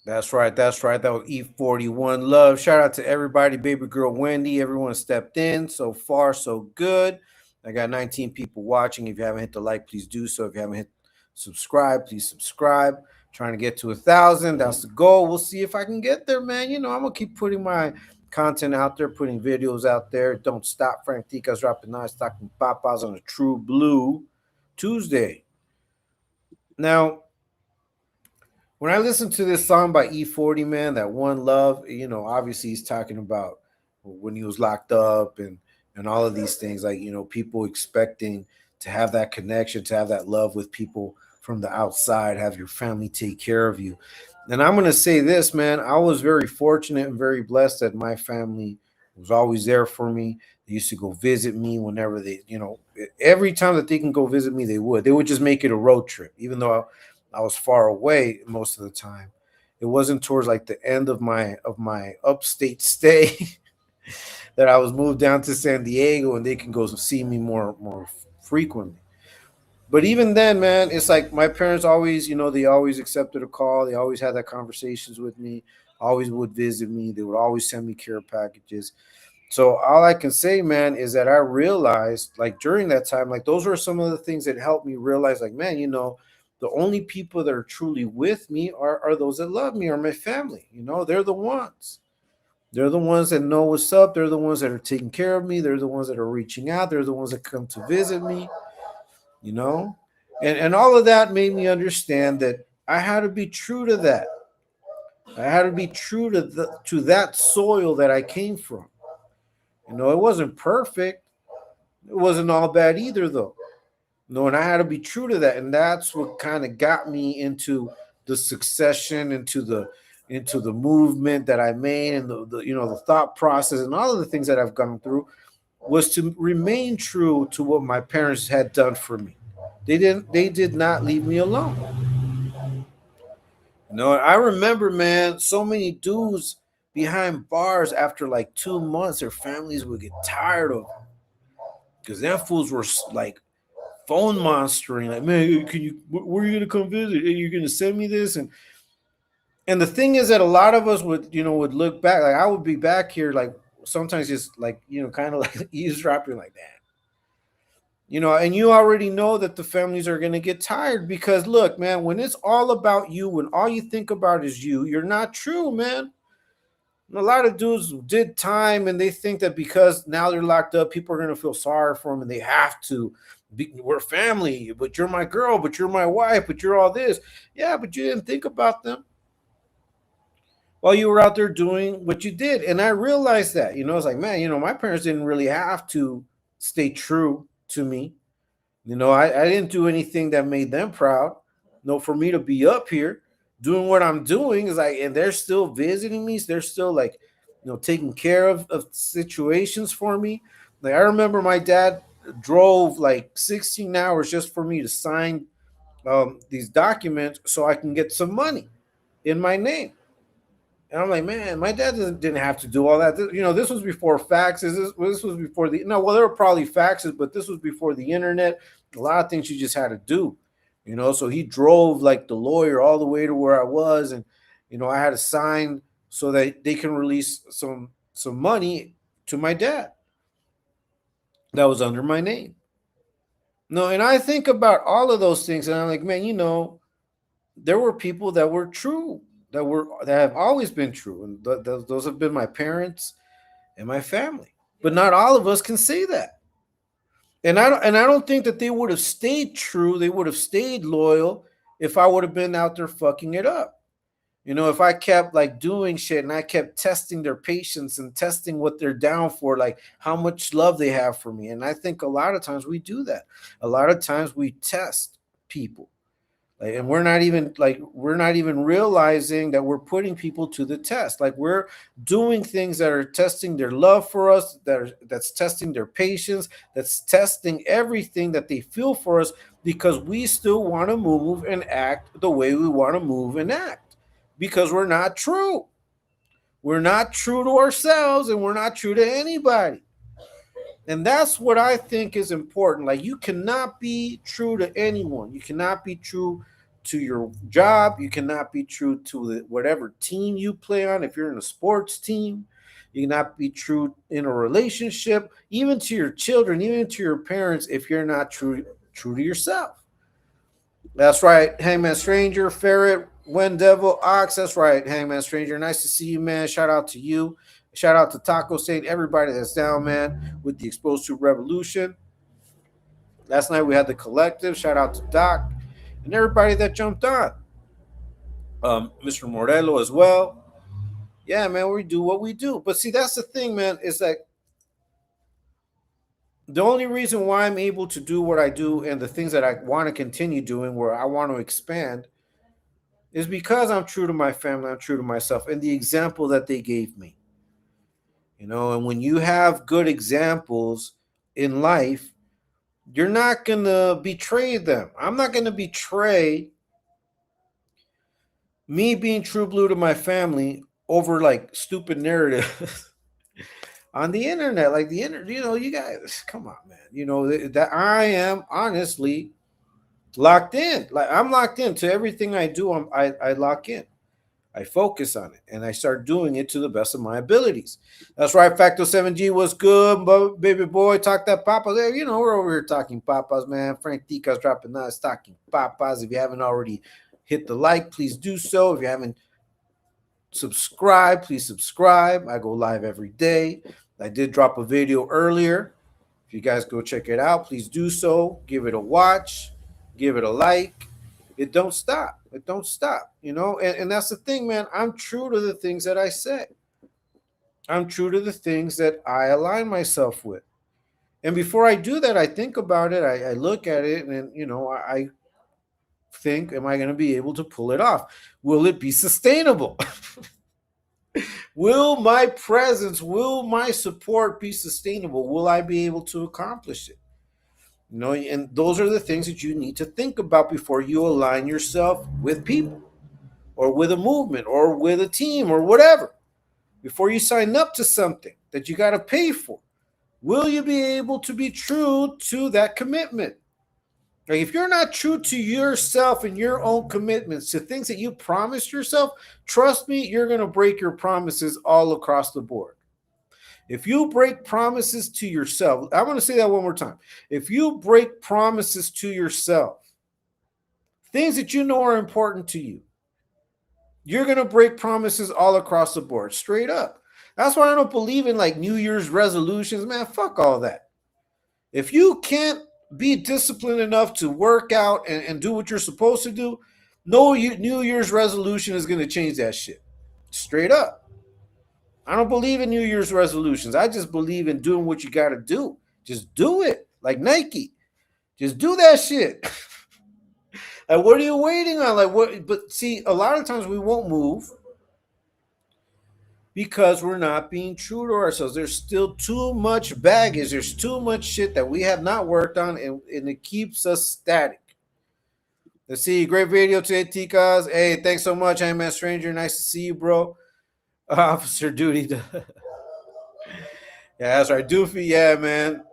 That's right. That's right. That was E41 Love. Shout out to everybody, baby girl Wendy. Everyone stepped in. So far, so good. I got 19 people watching. If you haven't hit the like, please do so. If you haven't hit subscribe, please subscribe. Trying to get to 1,000. That's the goal. We'll see if I can get there, man. You know, I'm going to keep putting my content out there, putting videos out there. Don't stop. Ftdk's dropping nice, talking papas on a True Blue Tuesday. Now, when I listen to this song by E40, man, that One Love, you know, obviously he's talking about when he was locked up and all of these things, like, you know, people expecting to have that connection, to have that love with people from the outside, have your family take care of you. And I'm going to say this, man, I was very fortunate and very blessed that my family was always there for me. They used to go visit me whenever they, you know, every time that they can go visit me, they would. They would just make it a road trip, even though I was far away most of the time. It wasn't towards like the end of my upstate stay that I was moved down to San Diego and they can go see me more frequently. But even then, man, it's like my parents always, you know, they always accepted a call. They always had that conversations with me, always would visit me. They would always send me care packages. So all I can say, man, is that I realized, like during that time, like those were some of the things that helped me realize, like, man, you know, the only people that are truly with me are those that love me, or my family. You know, they're the ones. They're the ones that know what's up. They're the ones that are taking care of me. They're the ones that are reaching out. They're the ones that come to visit me, you know? And all of that made me understand that I had to be true to that. I had to be true to that soil that I came from. You know, it wasn't perfect. It wasn't all bad either, though. No, and I had to be true to that, and that's what kind of got me into the succession, into the movement that I made, and the you know, the thought process and all of the things that I've gone through was to remain true to what my parents had done for me. They did not leave me alone. You know, I remember, man, so many dudes behind bars after like 2 months, their families would get tired of them because them fools were like phone monstering, like, man, can you, where are you gonna come visit? You're gonna send me this? And the thing is that a lot of us would, you know, would look back, like I would be back here, like sometimes just like, you know, kind of like eavesdropping like that. You know, and you already know that the families are gonna get tired because look, man, when it's all about you, when all you think about is you, you're not true, man. And a lot of dudes did time and they think that because now they're locked up, people are gonna feel sorry for them and they have to We're family, but you're my girl, but you're my wife, but you're all this. Yeah, but you didn't think about them while you were out there doing what you did. And I realized that, it's like, man, my parents didn't really have to stay true to me. I didn't do anything that made them proud. No, for me to be up here doing what I'm doing is like, and they're still visiting me. They're still like, taking care of situations for me. Like I remember my dad drove like 16 hours just for me to sign these documents so I can get some money in my name. And I'm like, man, my dad didn't have to do all that. This was before faxes. This was before well, there were probably faxes, but this was before the internet. A lot of things you just had to do, So he drove like the lawyer all the way to where I was, and I had to sign so that they can release some money to my dad that was under my name. No, and I think about all of those things, and I'm like, man, there were people that were true, that have always been true, and those have been my parents and my family. But not all of us can say that, and I don't think that they would have stayed true. They would have stayed loyal if I would have been out there fucking it up. If I kept like doing shit and I kept testing their patience and testing what they're down for, like how much love they have for me. And I think a lot of times we do that. A lot of times we test people. Like, and we're not even realizing that we're putting people to the test. Like we're doing things that are testing their love for us, that's testing their patience, that's testing everything that they feel for us, because we still want to move and act the way we want to move and act, because we're not true. We're not true to ourselves, and we're not true to anybody. And that's what I think is important. Like you cannot be true to anyone. You cannot be true to your job. You cannot be true to whatever team you play on. If you're in a sports team, you cannot be true in a relationship, even to your children, even to your parents, if you're not true to yourself. That's right, Hangman Stranger, Ferret, Devil, Ox. That's right, Hangman Stranger. Nice to see you, man. Shout out to you. Shout out to Taco State, everybody that's down, man, with the Exposed to Revolution. Last night we had the collective. Shout out to Doc and everybody that jumped on. Mr. Morello as well. Yeah, man, we do what we do. But see, that's the thing, man, is that the only reason why I'm able to do what I do and the things that I want to continue doing, where I want to expand, is because I'm true to my family, I'm true to myself, and the example that they gave me. And when you have good examples in life, you're not going to betray them. I'm not going to betray me being true blue to my family over like stupid narratives on the internet. Like the internet, you guys, come on, man. That I am honestly locked in. Like I'm locked into everything I do. I lock in. I focus on it, and I start doing it to the best of my abilities. That's right. Facto 7G was good, baby boy. Talk that papas. Hey, we're over here talking papas, man. Ftdk's dropping us talking papas. If you haven't already hit the like, please do so. If you haven't subscribed, please subscribe. I go live every day. I did drop a video earlier. If you guys go check it out, please do so. Give it a watch. Give it a like. It don't stop. It don't stop, and that's the thing, man. I'm true to the things that I say. I'm true to the things that I align myself with. And before I do that, I think about it. I look at it, and I think, am I going to be able to pull it off? Will it be sustainable? Will my presence, will my support be sustainable? Will I be able to accomplish it? And those are the things that you need to think about before you align yourself with people or with a movement or with a team or whatever. Before you sign up to something that you got to pay for, will you be able to be true to that commitment? Like if you're not true to yourself and your own commitments, to things that you promised yourself, trust me, you're going to break your promises all across the board. If you break promises to yourself, I want to say that one more time. If you break promises to yourself, things that you know are important to you, you're going to break promises all across the board, straight up. That's why I don't believe in like New Year's resolutions, man. Fuck all that. If you can't be disciplined enough to work out and do what you're supposed to do, no New Year's resolution is going to change that shit. Straight up. I don't believe in New Year's resolutions. I just believe in doing what you got to do. Just do it. Like Nike. Just do that shit. Like, what are you waiting on? Like, what? But see, a lot of times we won't move because we're not being true to ourselves. There's still too much baggage. There's too much shit that we have not worked on, and it keeps us static. Let's see. Great video today, Tikas. Hey, thanks so much, I'm a stranger. Nice to see you, bro. Officer duty. Yeah, that's right. Doofy. Yeah, man.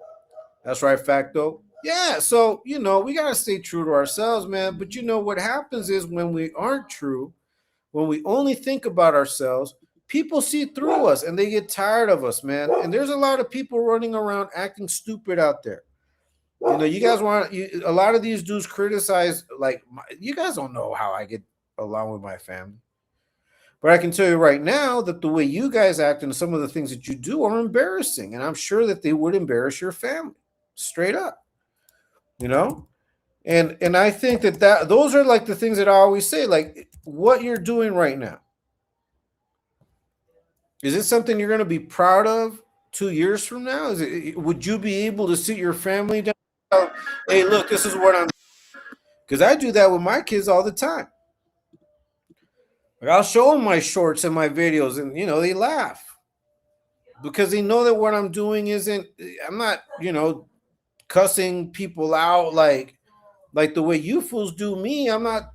That's right, Facto. Yeah, so, we got to stay true to ourselves, man. But what happens is when we aren't true, when we only think about ourselves, people see through us and they get tired of us, man. And there's a lot of people running around acting stupid out there. You guys a lot of these dudes criticize, like, you guys don't know how I get along with my family. But I can tell you right now that the way you guys act and some of the things that you do are embarrassing. And I'm sure that they would embarrass your family. Straight up. And I think that those are like the things that I always say, like what you're doing right now. Is it something you're going to be proud of 2 years from now? Would you be able to sit your family down? Hey, look, this is what I'm. Because I do that with my kids all the time. Like, I'll show them my shorts and my videos, and they laugh because they know that what I'm doing isn't. I'm not, cussing people out like the way you fools do me. I'm not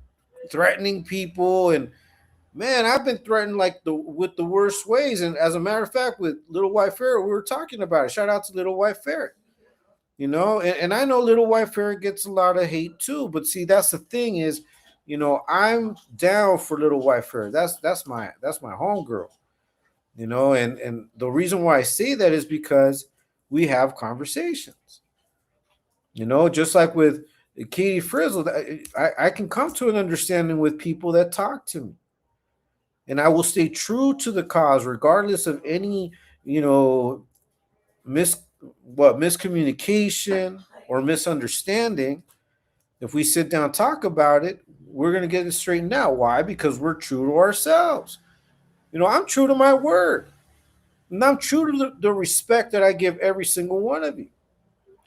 threatening people, and man, I've been threatened with the worst ways. And as a matter of fact, with Little White Ferret, we were talking about it. Shout out to Little White Ferret. And I know Little White Ferret gets a lot of hate too. But see, that's the thing is, I'm down for Little White Ferret. That's my homegirl. And the reason why I say that is because we have conversations. Just like with Katie Frizzle, I can come to an understanding with people that talk to me. And I will stay true to the cause, regardless of any, miscommunication or misunderstanding. If we sit down and talk about it, we're going to get it straightened out. Why? Because we're true to ourselves. I'm true to my word. And I'm true to the respect that I give every single one of you.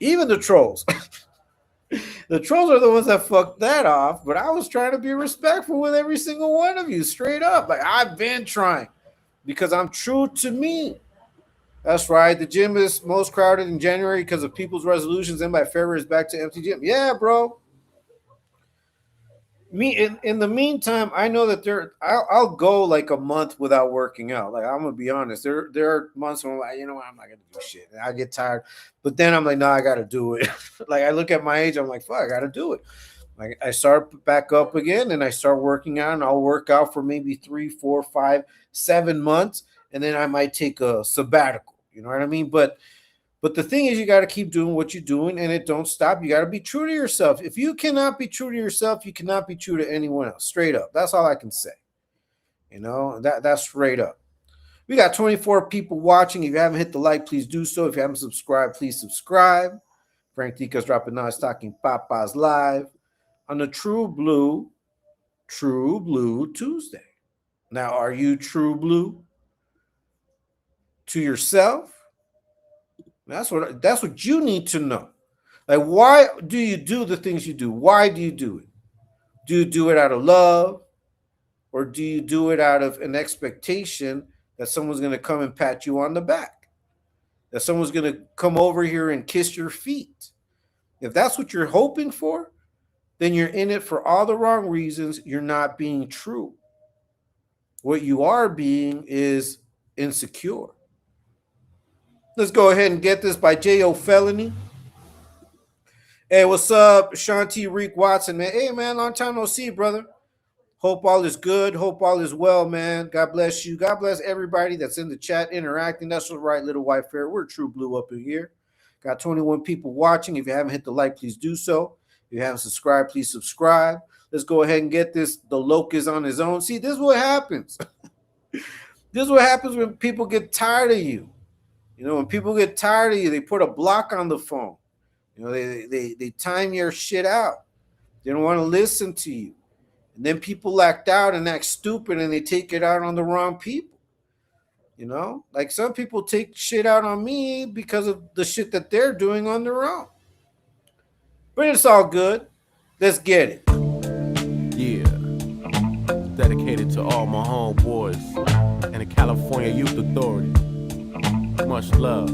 Even the trolls. The trolls are the ones that fucked that off, but I was trying to be respectful with every single one of you, straight up. Like, I've been trying because I'm true to me. That's right. The gym is most crowded in January because of people's resolutions, and by February is back to empty gym. Yeah, bro. Me in the meantime, I know that I'll go like a month without working out. Like, I'm gonna be honest. There are months when I'm like, what, I'm not gonna do shit. And I get tired, but then I'm like, no, I gotta do it. Like, I look at my age, I'm like, fuck, I gotta do it. Like, I start back up again, and I start working out, and I'll work out for maybe 3, 4, 5, 7 months, and then I might take a sabbatical. You know what I mean? But the thing is, you got to keep doing what you're doing, and it don't stop. You got to be true to yourself. If you cannot be true to yourself, you cannot be true to anyone else. Straight up. That's all I can say. That's straight up. We got 24 people watching. If you haven't hit the like, please do so. If you haven't subscribed, please subscribe. Frank Dika's dropping now. It's Talking Papas live on the True Blue Tuesday. Now, are you true blue to yourself? That's what you need to know. Like, why do you do the things you do? Why do you do it? Do you do it out of love? Or do you do it out of an expectation that someone's going to come and pat you on the back? That someone's going to come over here and kiss your feet? If that's what you're hoping for, then you're in it for all the wrong reasons. You're not being true. What you are being is insecure. Let's go ahead and get this by J.O. Felony. Hey, what's up, Shanti Reek Watson, man? Hey, man, long time no see, brother. Hope all is good. Hope all is well, man. God bless you. God bless everybody that's in the chat interacting. That's right, Little White Ferret. We're true blue up in here. Got 21 people watching. If you haven't hit the like, please do so. If you haven't subscribed, please subscribe. Let's go ahead and get this. The locust on his own. See, this is what happens. This is what happens when people get tired of you. When people get tired of you, they put a block on the phone. They time your shit out. They don't want to listen to you. And then people act out and act stupid and they take it out on the wrong people. Like some people take shit out on me because of the shit that they're doing on their own. But it's all good. Let's get it. Yeah. Dedicated to all my homeboys and the California Youth Authority. Much love.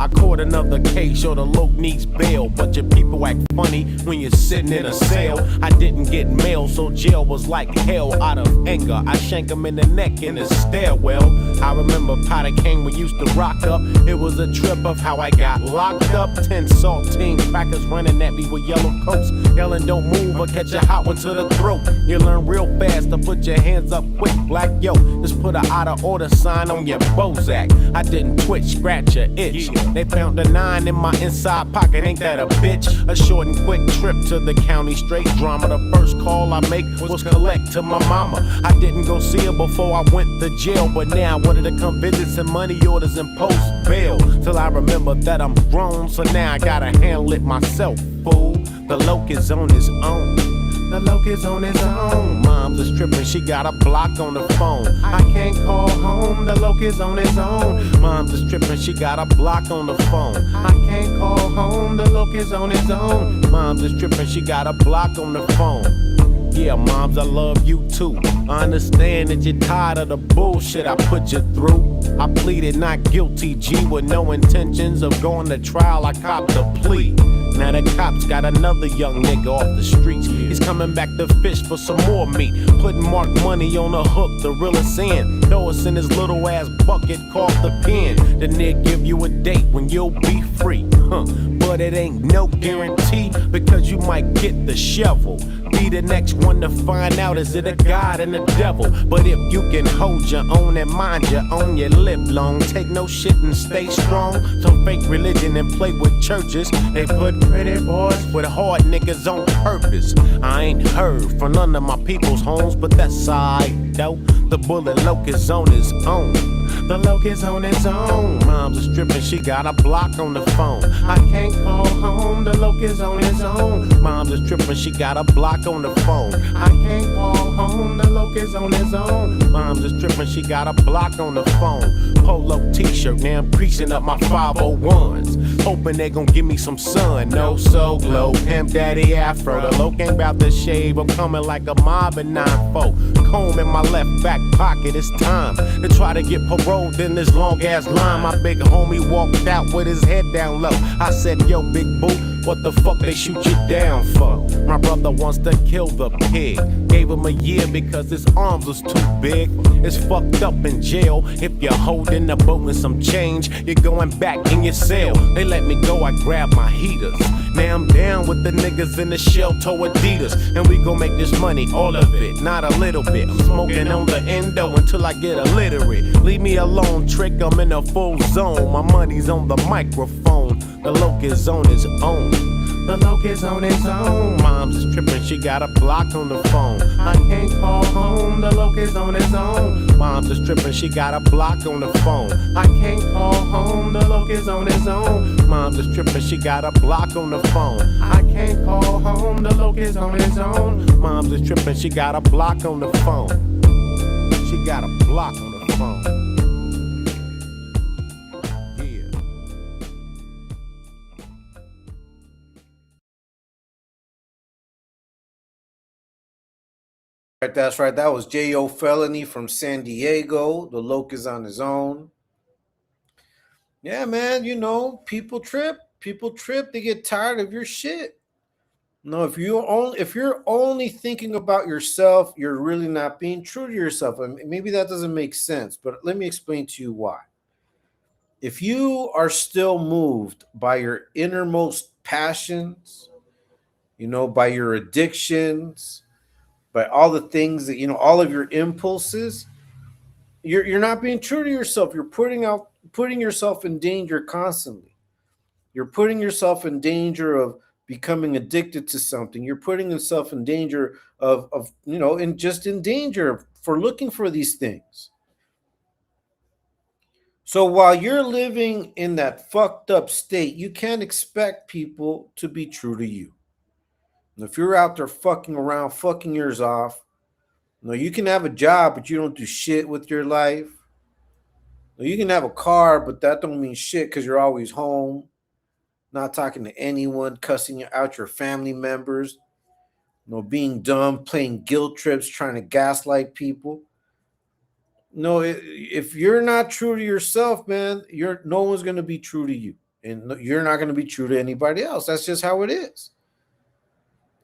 I caught another case, or the loc needs bail. Bunch of people act funny when you're sitting in a cell. I didn't get mail, so jail was like hell. Out of anger, I shank him in the neck in the stairwell. I remember Ftdk we used to rock up. It was a trip of how I got locked up. 10 saltine crackers running at me with yellow coats, yelling don't move or catch a hot one to the throat. You learn real fast to put your hands up quick, black yo. Just put a out of order sign on your Bozak. I didn't twitch, scratch or itch. They found a 9 in my inside pocket, ain't that a bitch? A short and quick trip to the county, straight drama. The first call I make was collect to my mama. I didn't go see her before I went to jail, but now I wanted to come visit, some money orders and post bail. Till I remember that I'm grown, so now I gotta handle it myself, fool. The loc is on his own. The loc is on his own. Mom's is tripping, she got a block on the phone. I can't call home, the loc is on his own. Mom's is tripping, she got a block on the phone. I can't call home, the loc is on his own. Mom's is tripping, she got a block on the phone. Yeah, moms, I love you too. I understand that you're tired of the bullshit I put you through. I pleaded not guilty, G, with no intentions of going to trial. I copped a plea. Now the cops got another young nigga off the streets. He's coming back to fish for some more meat. Putting mark money on the hook, the realest in. Throw us in his little ass bucket called the pen. The nigga give you a date when you'll be free. But it ain't no guarantee, because you might get the shovel. Be the next one to find out, is it a God and a devil? But if you can hold your own and mind your own, you live long. Take no shit and stay strong. Some fake religion and play with churches. They put pretty boys with hard niggas on purpose. I ain't heard from none of my people's homes, but that's alright though. The bullet loc is on his own. The loc is on his own. Mom's is tripping, she got a block on the phone. I can't call home, the loc is on his own. Mom's is tripping, she got a block on the phone. I can't call home, the loc is on his own. Mom's is tripping, she got a block on the phone. Polo t-shirt, now I'm creasing up my 501s. Hoping they gon' give me some sun, no so glow. Pimp daddy afro, the loc ain't bout to shave. I'm coming like a mob in 9-4. Comb in my left back pocket, it's time to try to get paroled in this long ass line. My big homie walked out with his head down low. I said, yo, big boo, what the fuck they shoot you down for? My brother wants to kill the pig. Gave him a year because his arms was too big. It's fucked up in jail. If you're holding the boat with some change, you're going back in your cell. They let me go, I grabbed my heaters. Now I'm down with the niggas in the shell toe Adidas. And we gon' make this money, all of it, not a little bit. I'm smoking on the endo until I get illiterate. Leave me alone, trick, I'm in a full zone. My money's on the microphone. The loc is on his own. The loc is on his own. Mom's is tripping, she got a block on the phone. I can't call home, the loc is on his own. Mom's is tripping, she got a block on the phone. I can't call home, the loc is on his own. Mom's is tripping, she got a block on the phone. I can't call home, the loc is on his own. Mom's is tripping, she got a block on the phone. She got a block on the phone. Right, that's right. That was J.O. Felony from San Diego. The loc is on his own. Yeah, man, people trip. People trip. They get tired of your shit. No, if you're only thinking about yourself, you're really not being true to yourself. I mean, maybe that doesn't make sense, but let me explain to you why. If you are still moved by your innermost passions, by your addictions, by all the things that all of your impulses, you're not being true to yourself. You're putting yourself in danger constantly. You're putting yourself in danger of becoming addicted to something. You're putting yourself in danger of and just in danger for looking for these things. So while you're living in that fucked up state, you can't expect people to be true to you. And if you're out there fucking around, fucking yours off, you can have a job, but you don't do shit with your life. You can have a car, but that don't mean shit because you're always home, not talking to anyone, cussing out your family members, being dumb, playing guilt trips, trying to gaslight people. No, if you're not true to yourself, man, no one's going to be true to you, and you're not going to be true to anybody else. That's just how it is,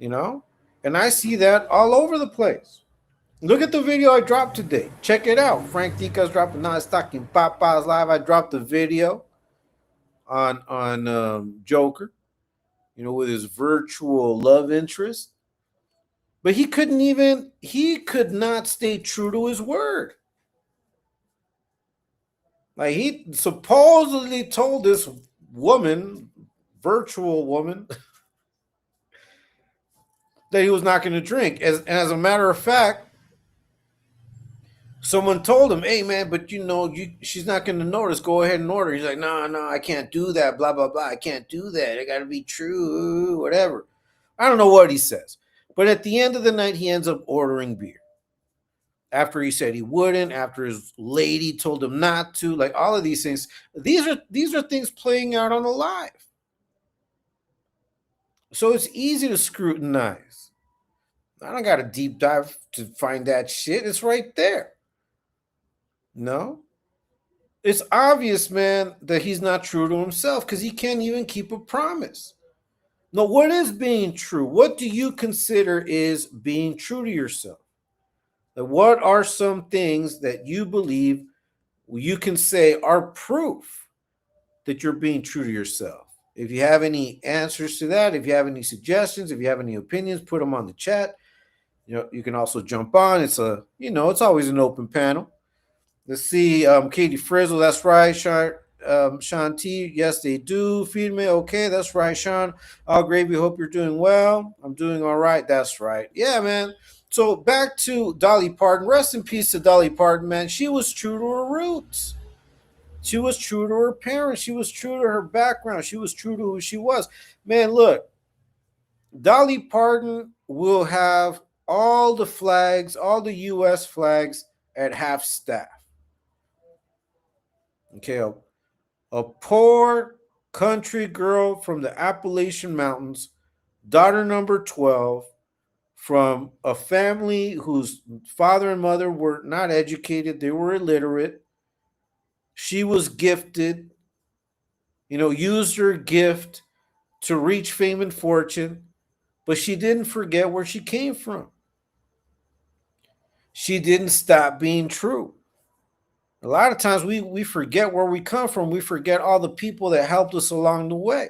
And I see that all over the place. Look at the video I dropped today. Check it out. Frank Dica's dropping Nice Talking Papas Live. I dropped the video on Joker, with his virtual love interest, but he could not stay true to his word. Like, he supposedly told this woman, virtual woman, that he was not going to drink. As a matter of fact, someone told him, "Hey, man, but she's not going to notice. Go ahead and order." He's like, "No, I can't do that. Blah blah blah. I can't do that. I got to be true. Whatever." I don't know what he says, but at the end of the night, he ends up ordering beer. After he said he wouldn't, after his lady told him not to, like all of these things. These are things playing out on the live. So it's easy to scrutinize. I don't got to deep dive to find that shit. It's right there. No. It's obvious, man, that he's not true to himself because he can't even keep a promise. Now, what is being true? What do you consider is being true to yourself? Like, what are some things that you believe you can say are proof that you're being true to yourself? If you have any answers to that, if you have any suggestions, if you have any opinions, put them on the chat. You can also jump on. It's it's always an open panel. Let's see, Katie Frizzle, that's right. Sean T, yes, they do. Feed me, okay, that's right, Sean. All gravy, hope you're doing well. I'm doing all right, that's right. Yeah, man. So back to Dolly Parton. Rest in peace to Dolly Parton, man. She was true to her roots. She was true to her parents. She was true to her background. She was true to who she was. Man, look, Dolly Parton will have all the flags, all the U.S. flags at half staff. Okay, a poor country girl from the Appalachian Mountains, daughter number 12, from a family whose father and mother were not educated, they were illiterate. She was gifted, used her gift to reach fame and fortune, but she didn't forget where she came from. She didn't stop being true. A lot of times we forget where we come from. We forget all the people that helped us along the way.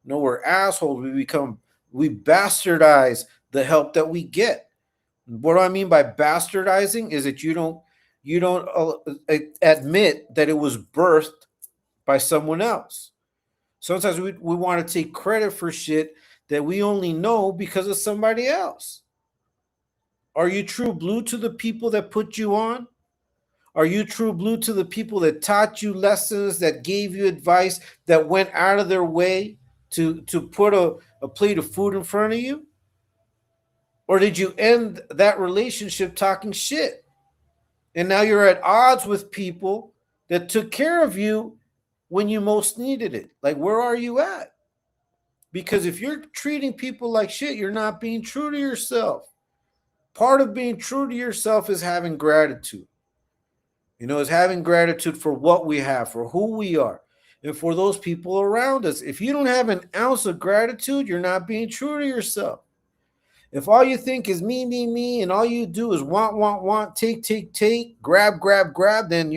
We're assholes. We bastardize the help that we get. What do I mean by bastardizing is that you don't admit that it was birthed by someone else. Sometimes we want to take credit for shit that we only know because of somebody else. Are you true blue to the people that put you on? Are you true blue to the people that taught you lessons, that gave you advice, that went out of their way to put a plate of food in front of you? Or did you end that relationship talking shit? And now you're at odds with people that took care of you when you most needed it. Like, where are you at? Because if you're treating people like shit, you're not being true to yourself. Part of being true to yourself is having gratitude. Is having gratitude for what we have, for who we are, and for those people around us. If you don't have an ounce of gratitude, you're not being true to yourself. If all you think is me, and all you do is want, take, grab, then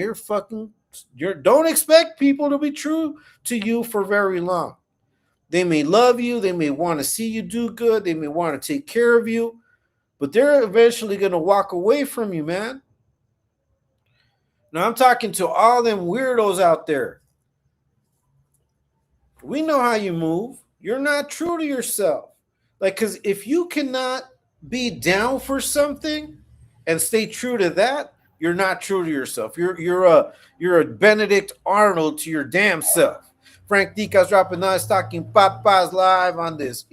don't expect people to be true to you for very long. They may love you, they may want to see you do good, they may want to take care of you, but they're eventually going to walk away from you, man. Now, I'm talking to all them weirdos out there. We know how you move. You're not true to yourself. Like, because if you cannot be down for something and stay true to that, You're not true to yourself. You're a Benedict Arnold to your damn self. Frank Dica's dropping nice talking papas live on this,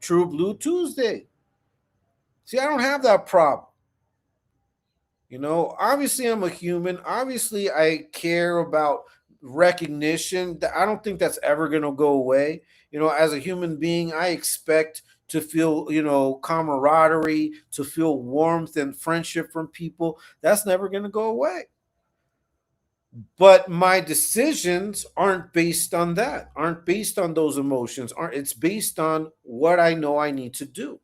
True Blue Tuesday. See, I don't have that problem. Obviously I'm a human. Obviously I care about recognition. I don't think that's ever going to go away. As a human being, I expect to feel, camaraderie, to feel warmth and friendship from people. That's never going to go away. But my decisions aren't based on that, aren't based on those emotions. It's based on what I know I need to do.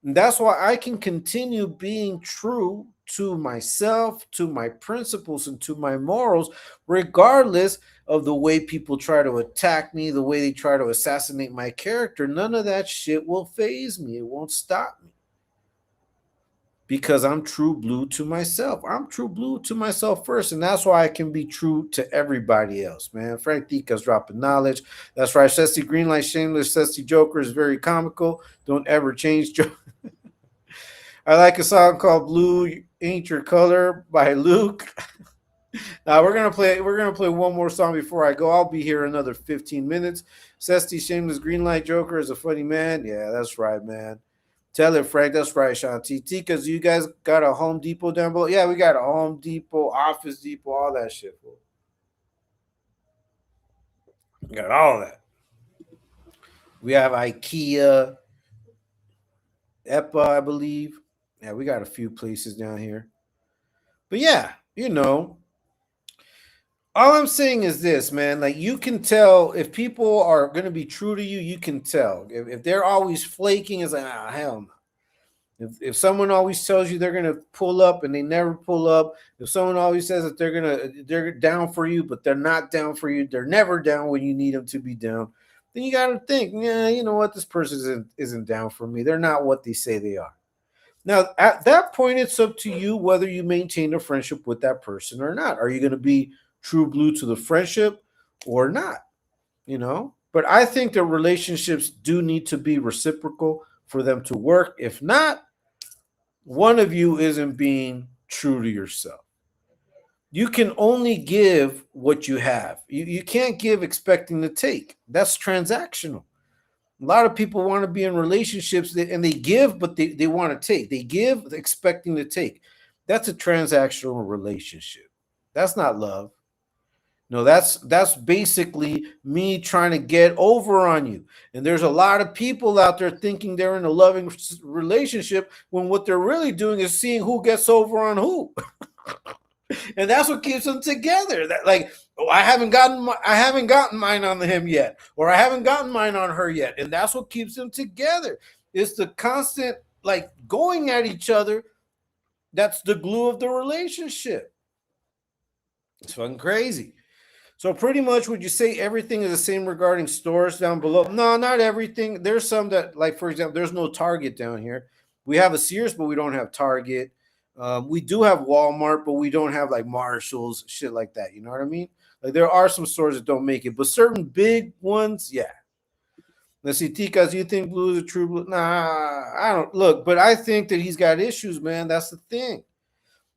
And that's why I can continue being true to myself, to my principles, and to my morals, regardless of the way people try to attack me, the way they try to assassinate my character. None of that shit will faze me. It won't stop me. Because I'm true blue to myself. I'm true blue to myself first. And that's why I can be true to everybody else, man. Frank Dica's dropping knowledge. That's right. Sesty Greenlight, shameless. Sesty Joker is very comical. Don't ever change joke. I like a song called Blue Ain't Your Color by Luke. Now we're gonna play one more song before I go. I'll be here another 15 minutes. Sesty Shameless Greenlight Joker is a funny man. Yeah, that's right, man. Tell it, Frank. That's right, Shanti. Tikas, you guys got a Home Depot down below? Yeah, we got a Home Depot, Office Depot, all that shit. We got all that. We have IKEA, EPA, I believe. Yeah, we got a few places down here. But yeah, all I'm saying is this, man. Like, you can tell if people are going to be true to you. You can tell if they're always flaking. It's like, hell no. If someone always tells you they're going to pull up and they never pull up, if someone always says that they're down for you but they're not down for you, they're never down when you need them to be down, then you got to think, yeah, you know what, this person isn't down for me. They're not what they say they are. Now, at that point, it's up to you whether you maintain a friendship with that person or not. Are you going to be true blue to the friendship or not? But I think that relationships do need to be reciprocal for them to work. If not, one of you isn't being true to yourself. You can only give what you have. You can't give expecting to take. That's transactional. A lot of people want to be in relationships and they give, but they want to take. They give expecting to take. That's a transactional relationship. That's not love. No, that's basically me trying to get over on you. And there's a lot of people out there thinking they're in a loving relationship when what they're really doing is seeing who gets over on who. And that's what keeps them together. That, like, oh, I haven't gotten mine on him yet, or I haven't gotten mine on her yet, and that's what keeps them together. It's the constant like going at each other. That's the glue of the relationship. It's fucking crazy. So pretty much, would you say everything is the same regarding stores down below? No, not everything. There's some that, like, for example, there's no Target down here. We have a Sears, but we don't have Target. We do have Walmart, but we don't have like Marshalls, shit like that. You know what I mean? Like, there are some stores that don't make it, but certain big ones, yeah. Let's see, Tikas, you think blue is a true blue? Nah, I don't. Look, but I think that he's got issues, man. That's the thing.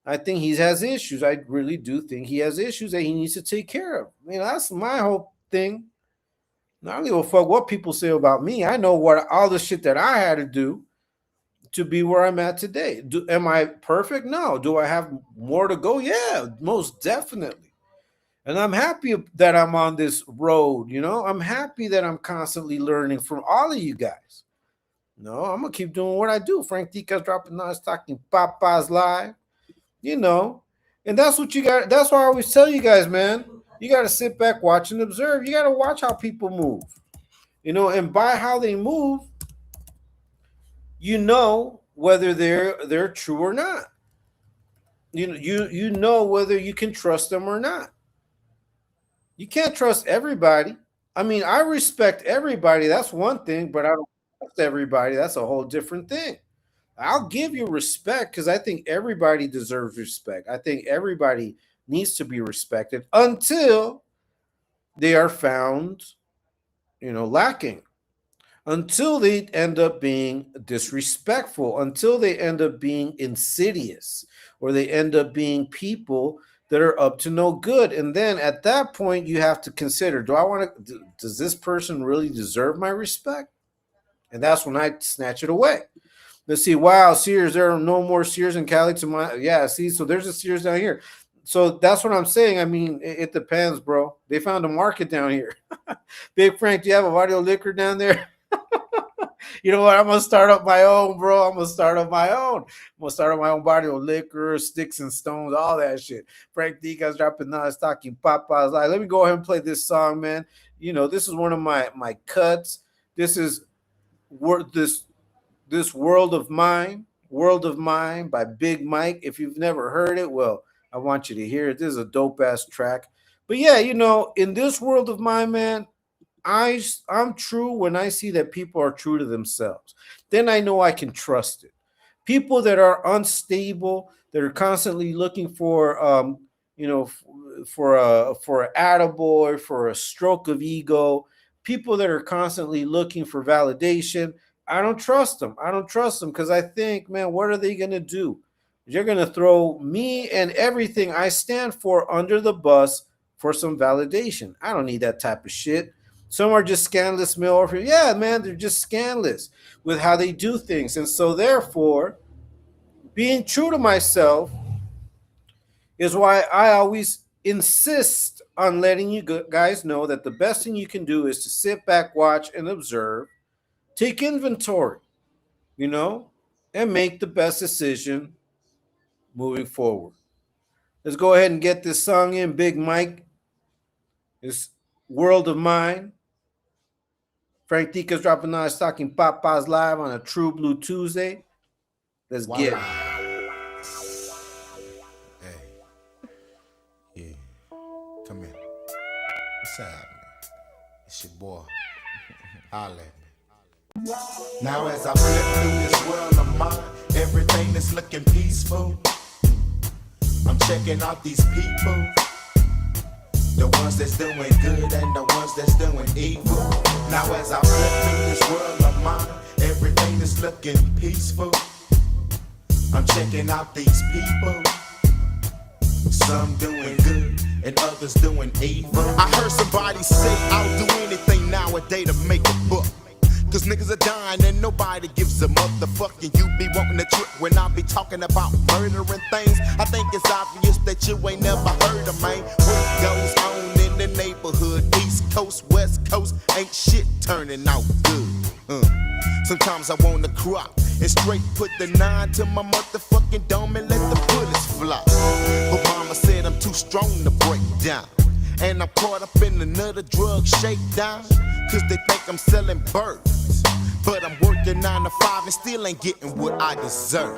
I think he has issues. I really do think he has issues that he needs to take care of. That's my whole thing. I don't give a fuck what people say about me. I know what all the shit that I had to do to be where I'm at today. Am I perfect? No. Do I have more to go? Yeah, most definitely. And I'm happy that I'm on this road. I'm happy that I'm constantly learning from all of you guys. No, I'm gonna keep doing what I do. Frank Dica's dropping nice talking Papa's live. And that's what you got. That's why I always tell you guys, man, you got to sit back, watch, and observe. You got to watch how people move, and by how they move, whether they're true or not. You know whether you can trust them or not. You can't trust everybody. I mean, I respect everybody. That's one thing, but I don't trust everybody. That's a whole different thing. I'll give you respect because I think everybody deserves respect. I think everybody needs to be respected until they are found, lacking. until they end up being disrespectful, until they end up being insidious, or they end up being people that are up to no good. And then at that point, you have to consider, does this person really deserve my respect? And that's when I snatch it away. Let's see. Wow, Sears, there are no more Sears in Cali to my. Yeah, see, so there's a Sears down here. So that's what I'm saying. I mean, it depends, bro. They found a market down here. Big Frank, do you have a Barrio Liquor down there? You know what? I'm gonna start up my own, bro. I'm gonna start up my own. I'm gonna start up my own Barrio Liquor, Sticks and Stones, all that shit. Frank Ftdk's dropping Nas, Talkin Papas. Like, let me go ahead and play this song, man. You know, this is one of my cuts. This is this World of Mine by Big Mike. If you've never heard it, well, I want you to hear it. This is a dope ass track. But yeah, you know, in this world of mine, man, I'm true when I see that people are true to themselves. Then I know I can trust it. People that are unstable, that are constantly looking for for an attaboy, for a stroke of ego, people that are constantly looking for validation, I don't trust them. I don't trust them because I think, man, what are they going to do? You're going to throw me and everything I stand for under the bus for some validation. I don't need that type of shit. Some are just scandalous male orphans. Yeah, man, they're just scandalous with how they do things. And so therefore, being true to myself is why I always insist on letting you guys know that the best thing you can do is to sit back, watch, and observe, take inventory, you know, and make the best decision moving forward. Let's go ahead and get this song in. Big Mike, this World of Mine. Frank Ftdk's dropping on Talkin Papas live on a True Blue Tuesday. Let's get it. Hey. Yeah. Come here. What's happening? It's your boy. Holla at me. Now as I flip through this world of mine, everything is looking peaceful. I'm checking out these people. The ones that's doing good and the ones that's doing evil. Now as I flip through this world of mine, everything is looking peaceful. I'm checking out these people. Some doing good and others doing evil. I heard somebody say I'll do anything nowadays to make a buck. Cause niggas are dying and nobody gives a motherfucking. You be wanting to trip when I be talking about murdering things. I think it's obvious that you ain't never heard of me. What goes on in the neighborhood, East Coast, West Coast, ain't shit turning out good. Sometimes I wanna cry and straight put the 9 to my motherfucking dome and let the bullets fly. But mama said I'm too strong to break down. And I'm caught up in another drug shakedown. Cause they think I'm selling birds. But I'm working 9 to 5 and still ain't getting what I deserve.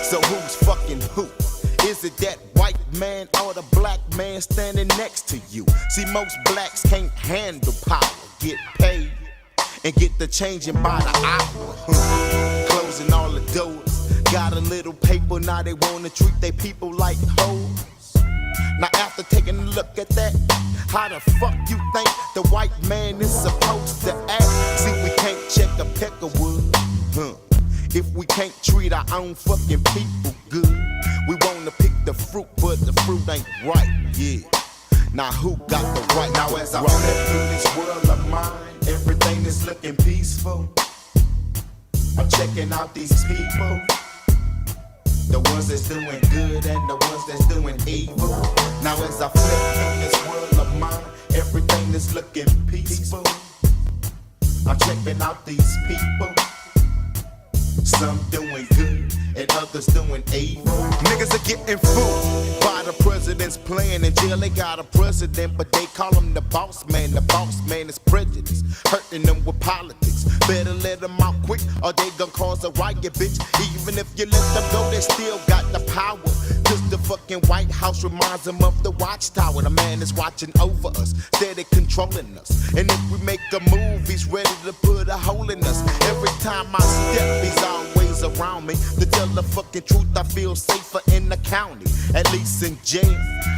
So who's fucking who? Is it that white man or the black man standing next to you? See, most blacks can't handle power. Get paid and get the changing by the hour. Closing all the doors. Got a little paper, now they wanna treat their people like hoes. Now after taking a look at that, how the fuck you think the white man is supposed to act? See, we can't check a peck of wood, if we can't treat our own fucking people good. We wanna pick the fruit, but the fruit ain't right, yeah. Now who got the right? Now as I flip through this world of mine, everything is looking peaceful. I'm checking out these people. The ones that's doing good and the ones that's doing evil. Now as I flip through this world of mine, everything is looking peaceful. I'm checking out these people. Some doing good and others doing evil. Niggas are getting fooled by the president's plan. In jail they got a president, but they call him the boss man. The boss man is prejudice, hurting them with politics. Better let them out quick or they gon' cause a riot, bitch. Even if you let them go, they still got the power. Cause the fucking White House reminds them of the watchtower. The man is watching over us, steady controlling us. And if we make a move, he's ready to put a hole in us. Every time I step, he's always always around me. To tell the fucking truth, I feel safer in the county, at least in jail.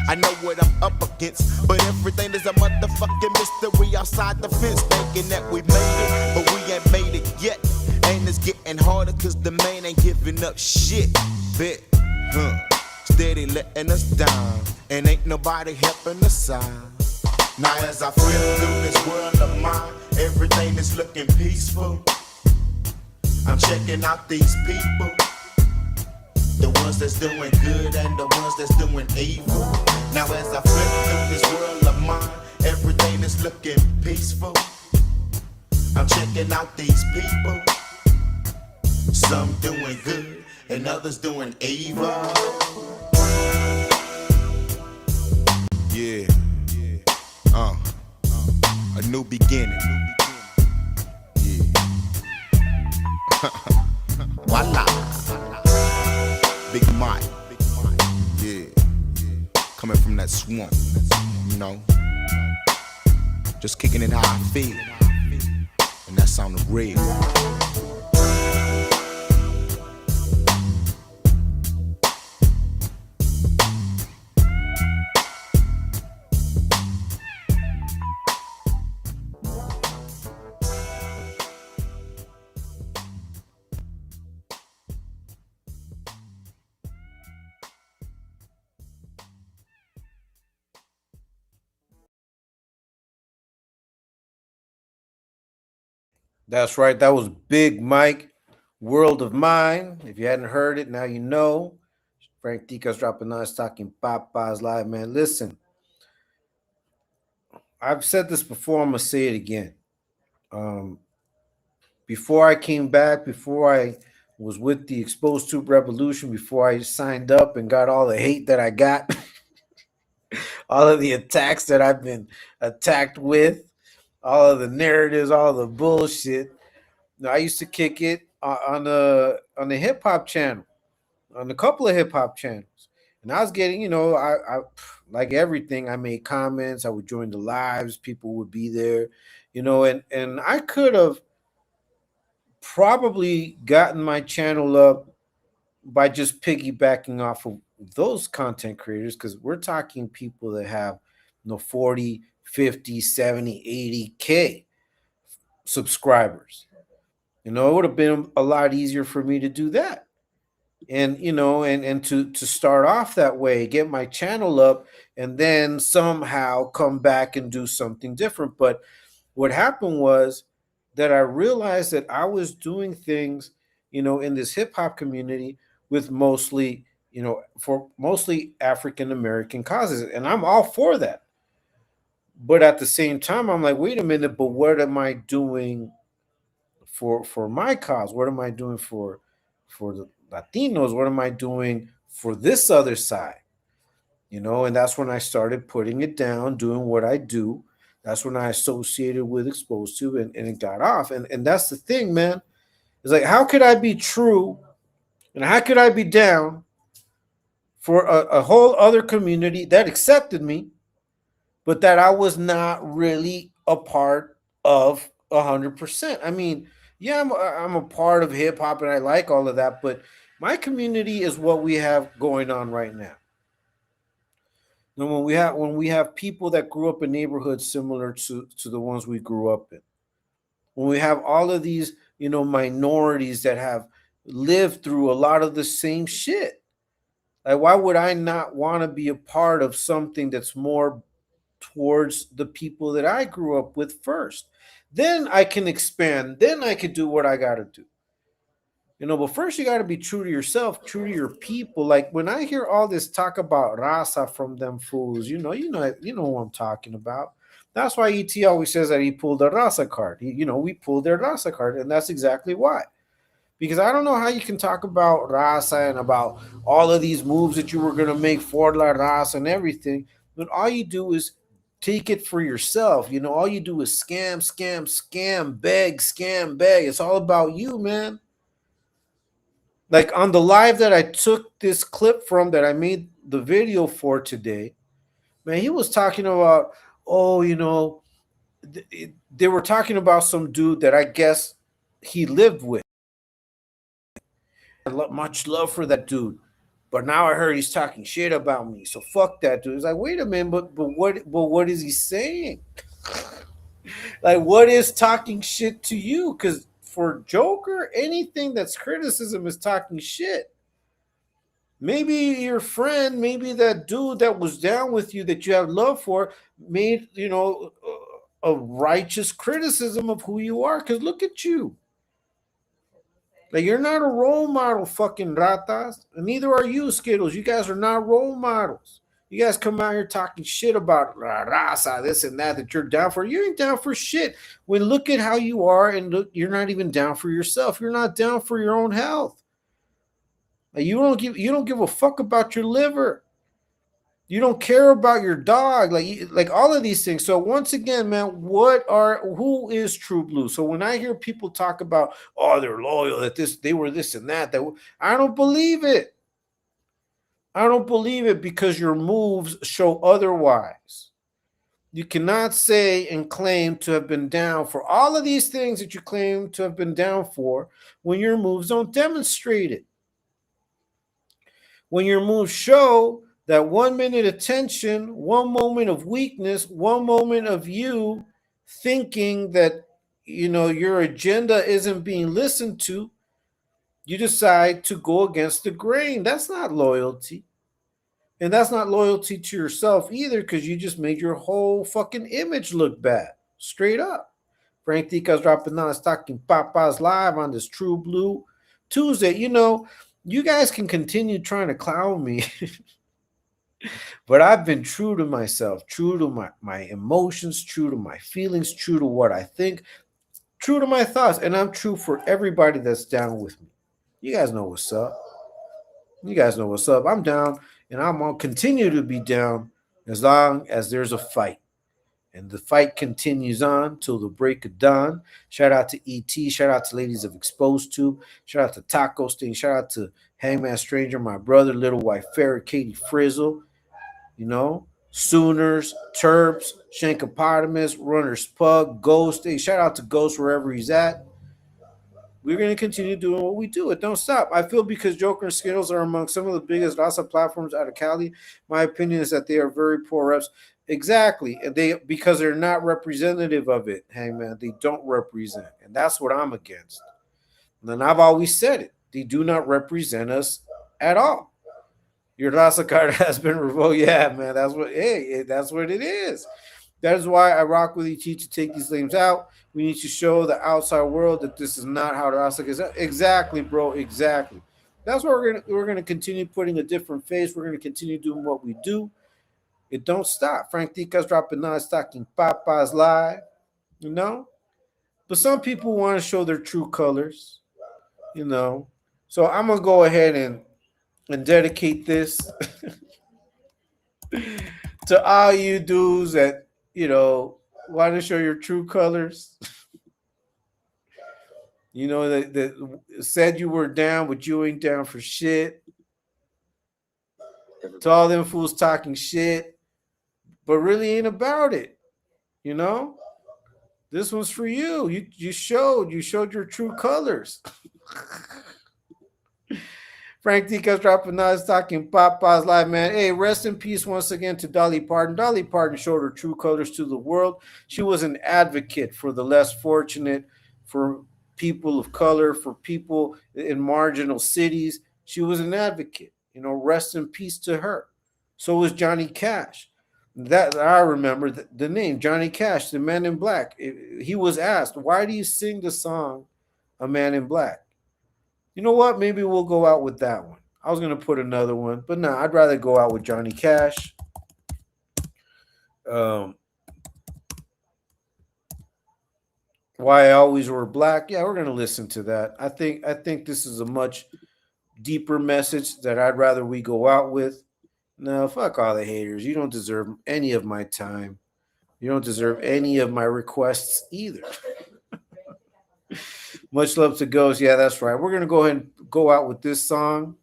I know what I'm up against, but everything is a motherfucking mystery outside the fence. Thinking that we made it, but we ain't made it yet. And it's getting harder cause the man ain't giving up shit. Bet, steady letting us down, and ain't nobody helping us out. Now as I flip through this world of mine, everything is looking peaceful. I'm checking out these people, the ones that's doing good and the ones that's doing evil. Now as I flip through this world of mine, everything is looking peaceful. I'm checking out these people, some doing good and others doing evil. Yeah, a new beginning. Yeah. Voila. Big Mike. Yeah. Coming from that swamp, you know. Just kicking it how I feel. And that sounded real. That's right. That was Big Mike, World of Mine. If you hadn't heard it, now you know. Frank Tica's dropping nice talking Papa's live, man. Listen, I've said this before. I'm going to say it again. Um, before I came back, before I was with the Exposed Tube Revolution, before I signed up and got all the hate that I got, all of the attacks that I've been attacked with, all of the narratives, all the bullshit. I used to kick it on the hip hop channel, on a couple of hip hop channels, and I was getting, I like everything. I made comments. I would join the lives. People would be there, and I could have probably gotten my channel up by just piggybacking off of those content creators, because we're talking people that have 40, 50, 70, 80K subscribers. It would have been a lot easier for me to do that. And and to start off that way, get my channel up, and then somehow come back and do something different. But what happened was that I realized that I was doing things, in this hip hop community with mostly, for mostly African American causes. And I'm all for that. But at the same time, I'm like, wait a minute, but what am I doing for my cause? What am I doing for the Latinos? What am I doing for this other side? And that's when I started putting it down, doing what I do. That's when I associated with Exposed to, and it got off. And that's the thing, man. It's like, how could I be true and how could I be down for a whole other community that accepted me, but that I was not really a part of 100%? I mean, yeah, I'm a part of hip hop and I like all of that, but my community is what we have going on right now. And when we have people that grew up in neighborhoods similar to the ones we grew up in, when we have all of these, minorities that have lived through a lot of the same shit, like, why would I not want to be a part of something that's more towards the people that I grew up with first? Then I can expand. Then I can do what I got to do. But first you got to be true to yourself, true to your people. Like, when I hear all this talk about raza from them fools, you know what I'm talking about. That's why ET always says that he pulled a raza card. We pulled their raza card, and that's exactly why. Because I don't know how you can talk about raza and about all of these moves that you were going to make for la raza and everything, but all you do is take it for yourself. All you do is scam, scam, scam, beg, scam, beg. It's all about you, man. Like, on the live that I took this clip from, that I made the video for today, man, he was talking about, oh, they were talking about some dude that I guess he lived with. much love for that dude. But now I heard he's talking shit about me. So fuck that dude. It's like, wait a minute, but what is he saying? Like, what is talking shit to you? Because for Joker, anything that's criticism is talking shit. Maybe your friend, maybe that dude that was down with you that you have love for, made a righteous criticism of who you are. Because look at you. Like, you're not a role model, fucking ratas. And neither are you, Skittles. You guys are not role models. You guys come out here talking shit about la raza, this and that you're down for. You ain't down for shit. When look at how you are, and look, you're not even down for yourself. You're not down for your own health. Like, you don't give a fuck about your liver. You don't care about your dog, like all of these things. So once again, man, who is True Blue? So when I hear people talk about, oh, they're loyal, that they were this and that, I don't believe it. I don't believe it because your moves show otherwise. You cannot say and claim to have been down for all of these things that you claim to have been down for when your moves don't demonstrate it. When your moves show that 1 minute attention, one moment of weakness, one moment of you thinking that your agenda isn't being listened to, you decide to go against the grain. That's not loyalty. And that's not loyalty to yourself either, because you just made your whole fucking image look bad. Straight up. Frank Dica's dropping on Talking Papas live on this True Blue Tuesday. You guys can continue trying to clown me, but I've been true to myself, true to my emotions, true to my feelings, true to what I think, true to my thoughts, and I'm true for everybody that's down with me. You guys know what's up. You guys know what's up. I'm down, and I'm going to continue to be down as long as there's a fight. And the fight continues on till the break of dawn. Shout out to ET. Shout out to Ladies of Exposed Tube. Shout out to Taco Sting. Shout out to Hangman Stranger, my brother, Little White Ferret, Katie Frizzle. Sooners, Terps, Shankopotamus, Runner's Pug, Ghost. Hey, shout out to Ghost wherever he's at. We're going to continue doing what we do. It don't stop. I feel because Joker and Skittles are among some of the biggest Raza platforms out of Cali. My opinion is that they are very poor reps. Exactly. Because they're not representative of it. Hey, man, they don't represent. And that's what I'm against. And I've always said it. They do not represent us at all. Your Raza card has been revoked. Yeah, man, that's what it is. That is why I rock with ET to take these lames out. We need to show the outside world that this is not how the Raza is. Exactly, bro. Exactly. That's why we're gonna continue putting a different face. We're gonna continue doing what we do. It don't stop. Frank Dica's dropping non-stocking Papas live. But some people want to show their true colors. So I'm gonna go ahead and dedicate this to all you dudes that want to show your true colors. That said you were down, but you ain't down for shit. To all them fools talking shit, but really ain't about it. This one's for you. You showed your true colors. Frank Dica's dropping nice talking Papa's live, man. Hey, rest in peace once again to Dolly Parton. Dolly Parton showed her true colors to the world. She was an advocate for the less fortunate, for people of color, for people in marginal cities. She was an advocate. Rest in peace to her. So was Johnny Cash. That I remember the name, Johnny Cash, the Man in Black. He was asked, why do you sing the song A Man in Black? You know what? Maybe we'll go out with that one. I was going to put another one, but no, I'd rather go out with Johnny Cash. Why I Always Wore Black. Yeah, we're going to listen to that. I think this is a much deeper message that I'd rather we go out with. No, fuck all the haters. You don't deserve any of my time. You don't deserve any of my requests either. Much love to Ghost. Yeah, that's right. We're going to go ahead and go out with this song.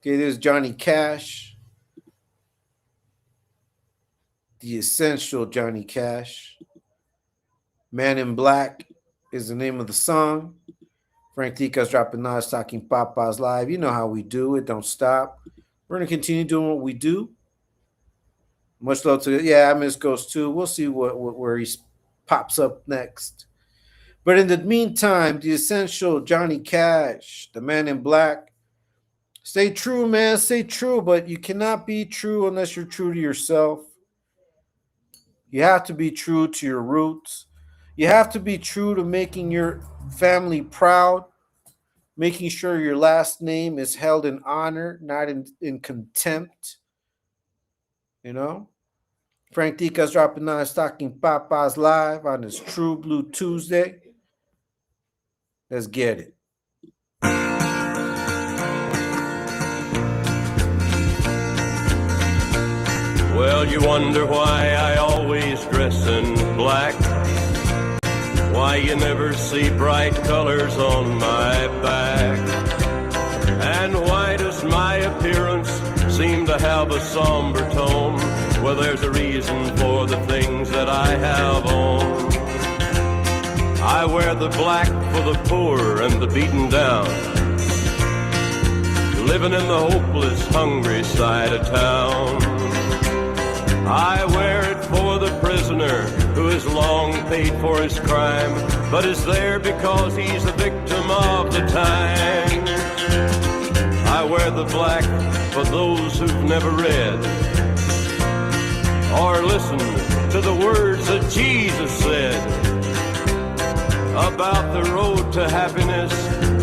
Okay, this is Johnny Cash. The essential Johnny Cash. Man in Black is the name of the song. Frank Tica's dropping Nas talking Papas live. You know how we do it. Don't stop. We're going to continue doing what we do. Much love to, I miss Ghost too. We'll see where he pops up next. But in the meantime, the essential Johnny Cash, the man in black. Stay true, man. Stay true, but you cannot be true unless you're true to yourself. You have to be true to your roots. You have to be true to making your family proud, making sure your last name is held in honor, not in contempt. You know? Frank Tica's dropping on Stocking Papas live on this True Blue Tuesday. Let's get it. Well, you wonder why I always dress in black, why you never see bright colors on my back, and why does my appearance seem to have a somber tone? Well, there's a reason for the things that I have on. I wear the black for the poor and the beaten down, living in the hopeless, hungry side of town. I wear it for the prisoner who has long paid for his crime, but is there because he's a victim of the time. I wear the black for those who've never read or listened to the words that Jesus said about the road to happiness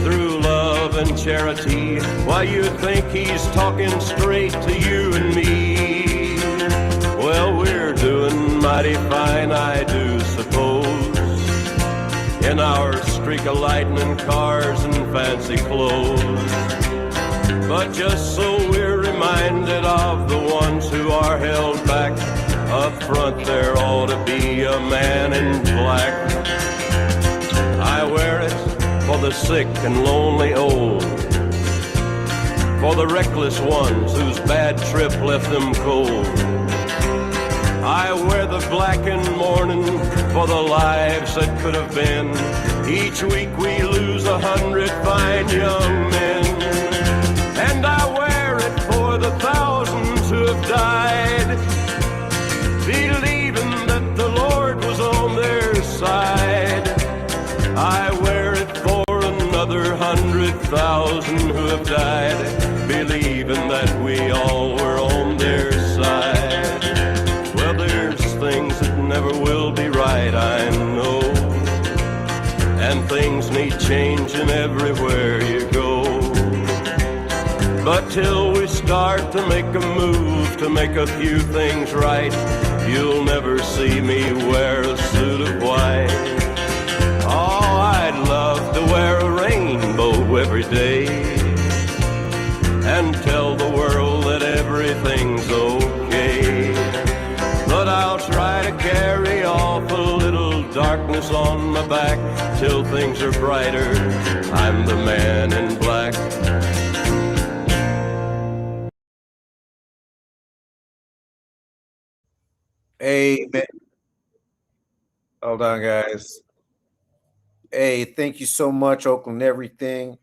through love and charity. Why, you think he's talking straight to you and me. Well, we're doing mighty fine, I do suppose, in our streak of lightning cars and fancy clothes. But just so we're reminded of the ones who are held back, up front there ought to be a man in black. I wear it for the sick and lonely old, for the reckless ones whose bad trip left them cold. I wear the black in mourning for the lives that could have been. Each week we lose 100 fine young men. And I wear it for the thousands who have died, believing that the Lord was on their side. I wear it for another 100,000 who have died, believing that we all were on their side. Well, there's things that never will be right, I know, and things need changing everywhere you go. But till we start to make a move to make a few things right, you'll never see me wear a suit of white. Oh, I'd love to wear a rainbow every day and tell the world that everything's okay. But I'll try to carry off a little darkness on my back till things are brighter. I'm the man in black. Amen. Hold on, guys. Hey, thank you so much, Oakland Everything,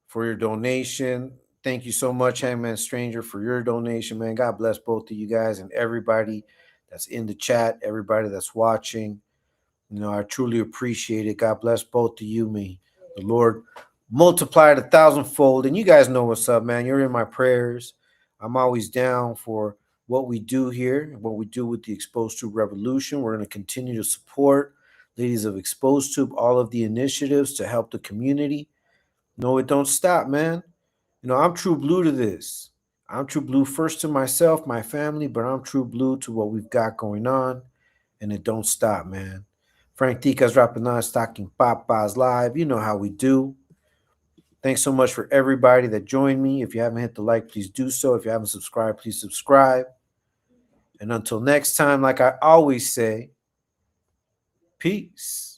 for your donation. Thank you so much, Hangman Stranger, for your donation, man. God bless both of you guys and everybody that's in the chat, everybody that's watching. You know, I truly appreciate it. God bless both of you. May the Lord multiply it 1,000-fold. And you guys know what's up, man. You're in my prayers. I'm always down for what we do here, what we do with the Exposed Tube Revolution. We're going to continue to support Ladies of Exposed Tube, all of the initiatives to help the community. No, it don't stop, man. You know, I'm true blue to this. I'm true blue first to myself, my family, but I'm true blue to what we've got going on, and it don't stop, man. Frank Tica's dropping on Stocking Papas live. You know how we do. Thanks so much for everybody that joined me. If you haven't hit the like, please do so. If you haven't subscribed, please subscribe. And until next time, like I always say, peace.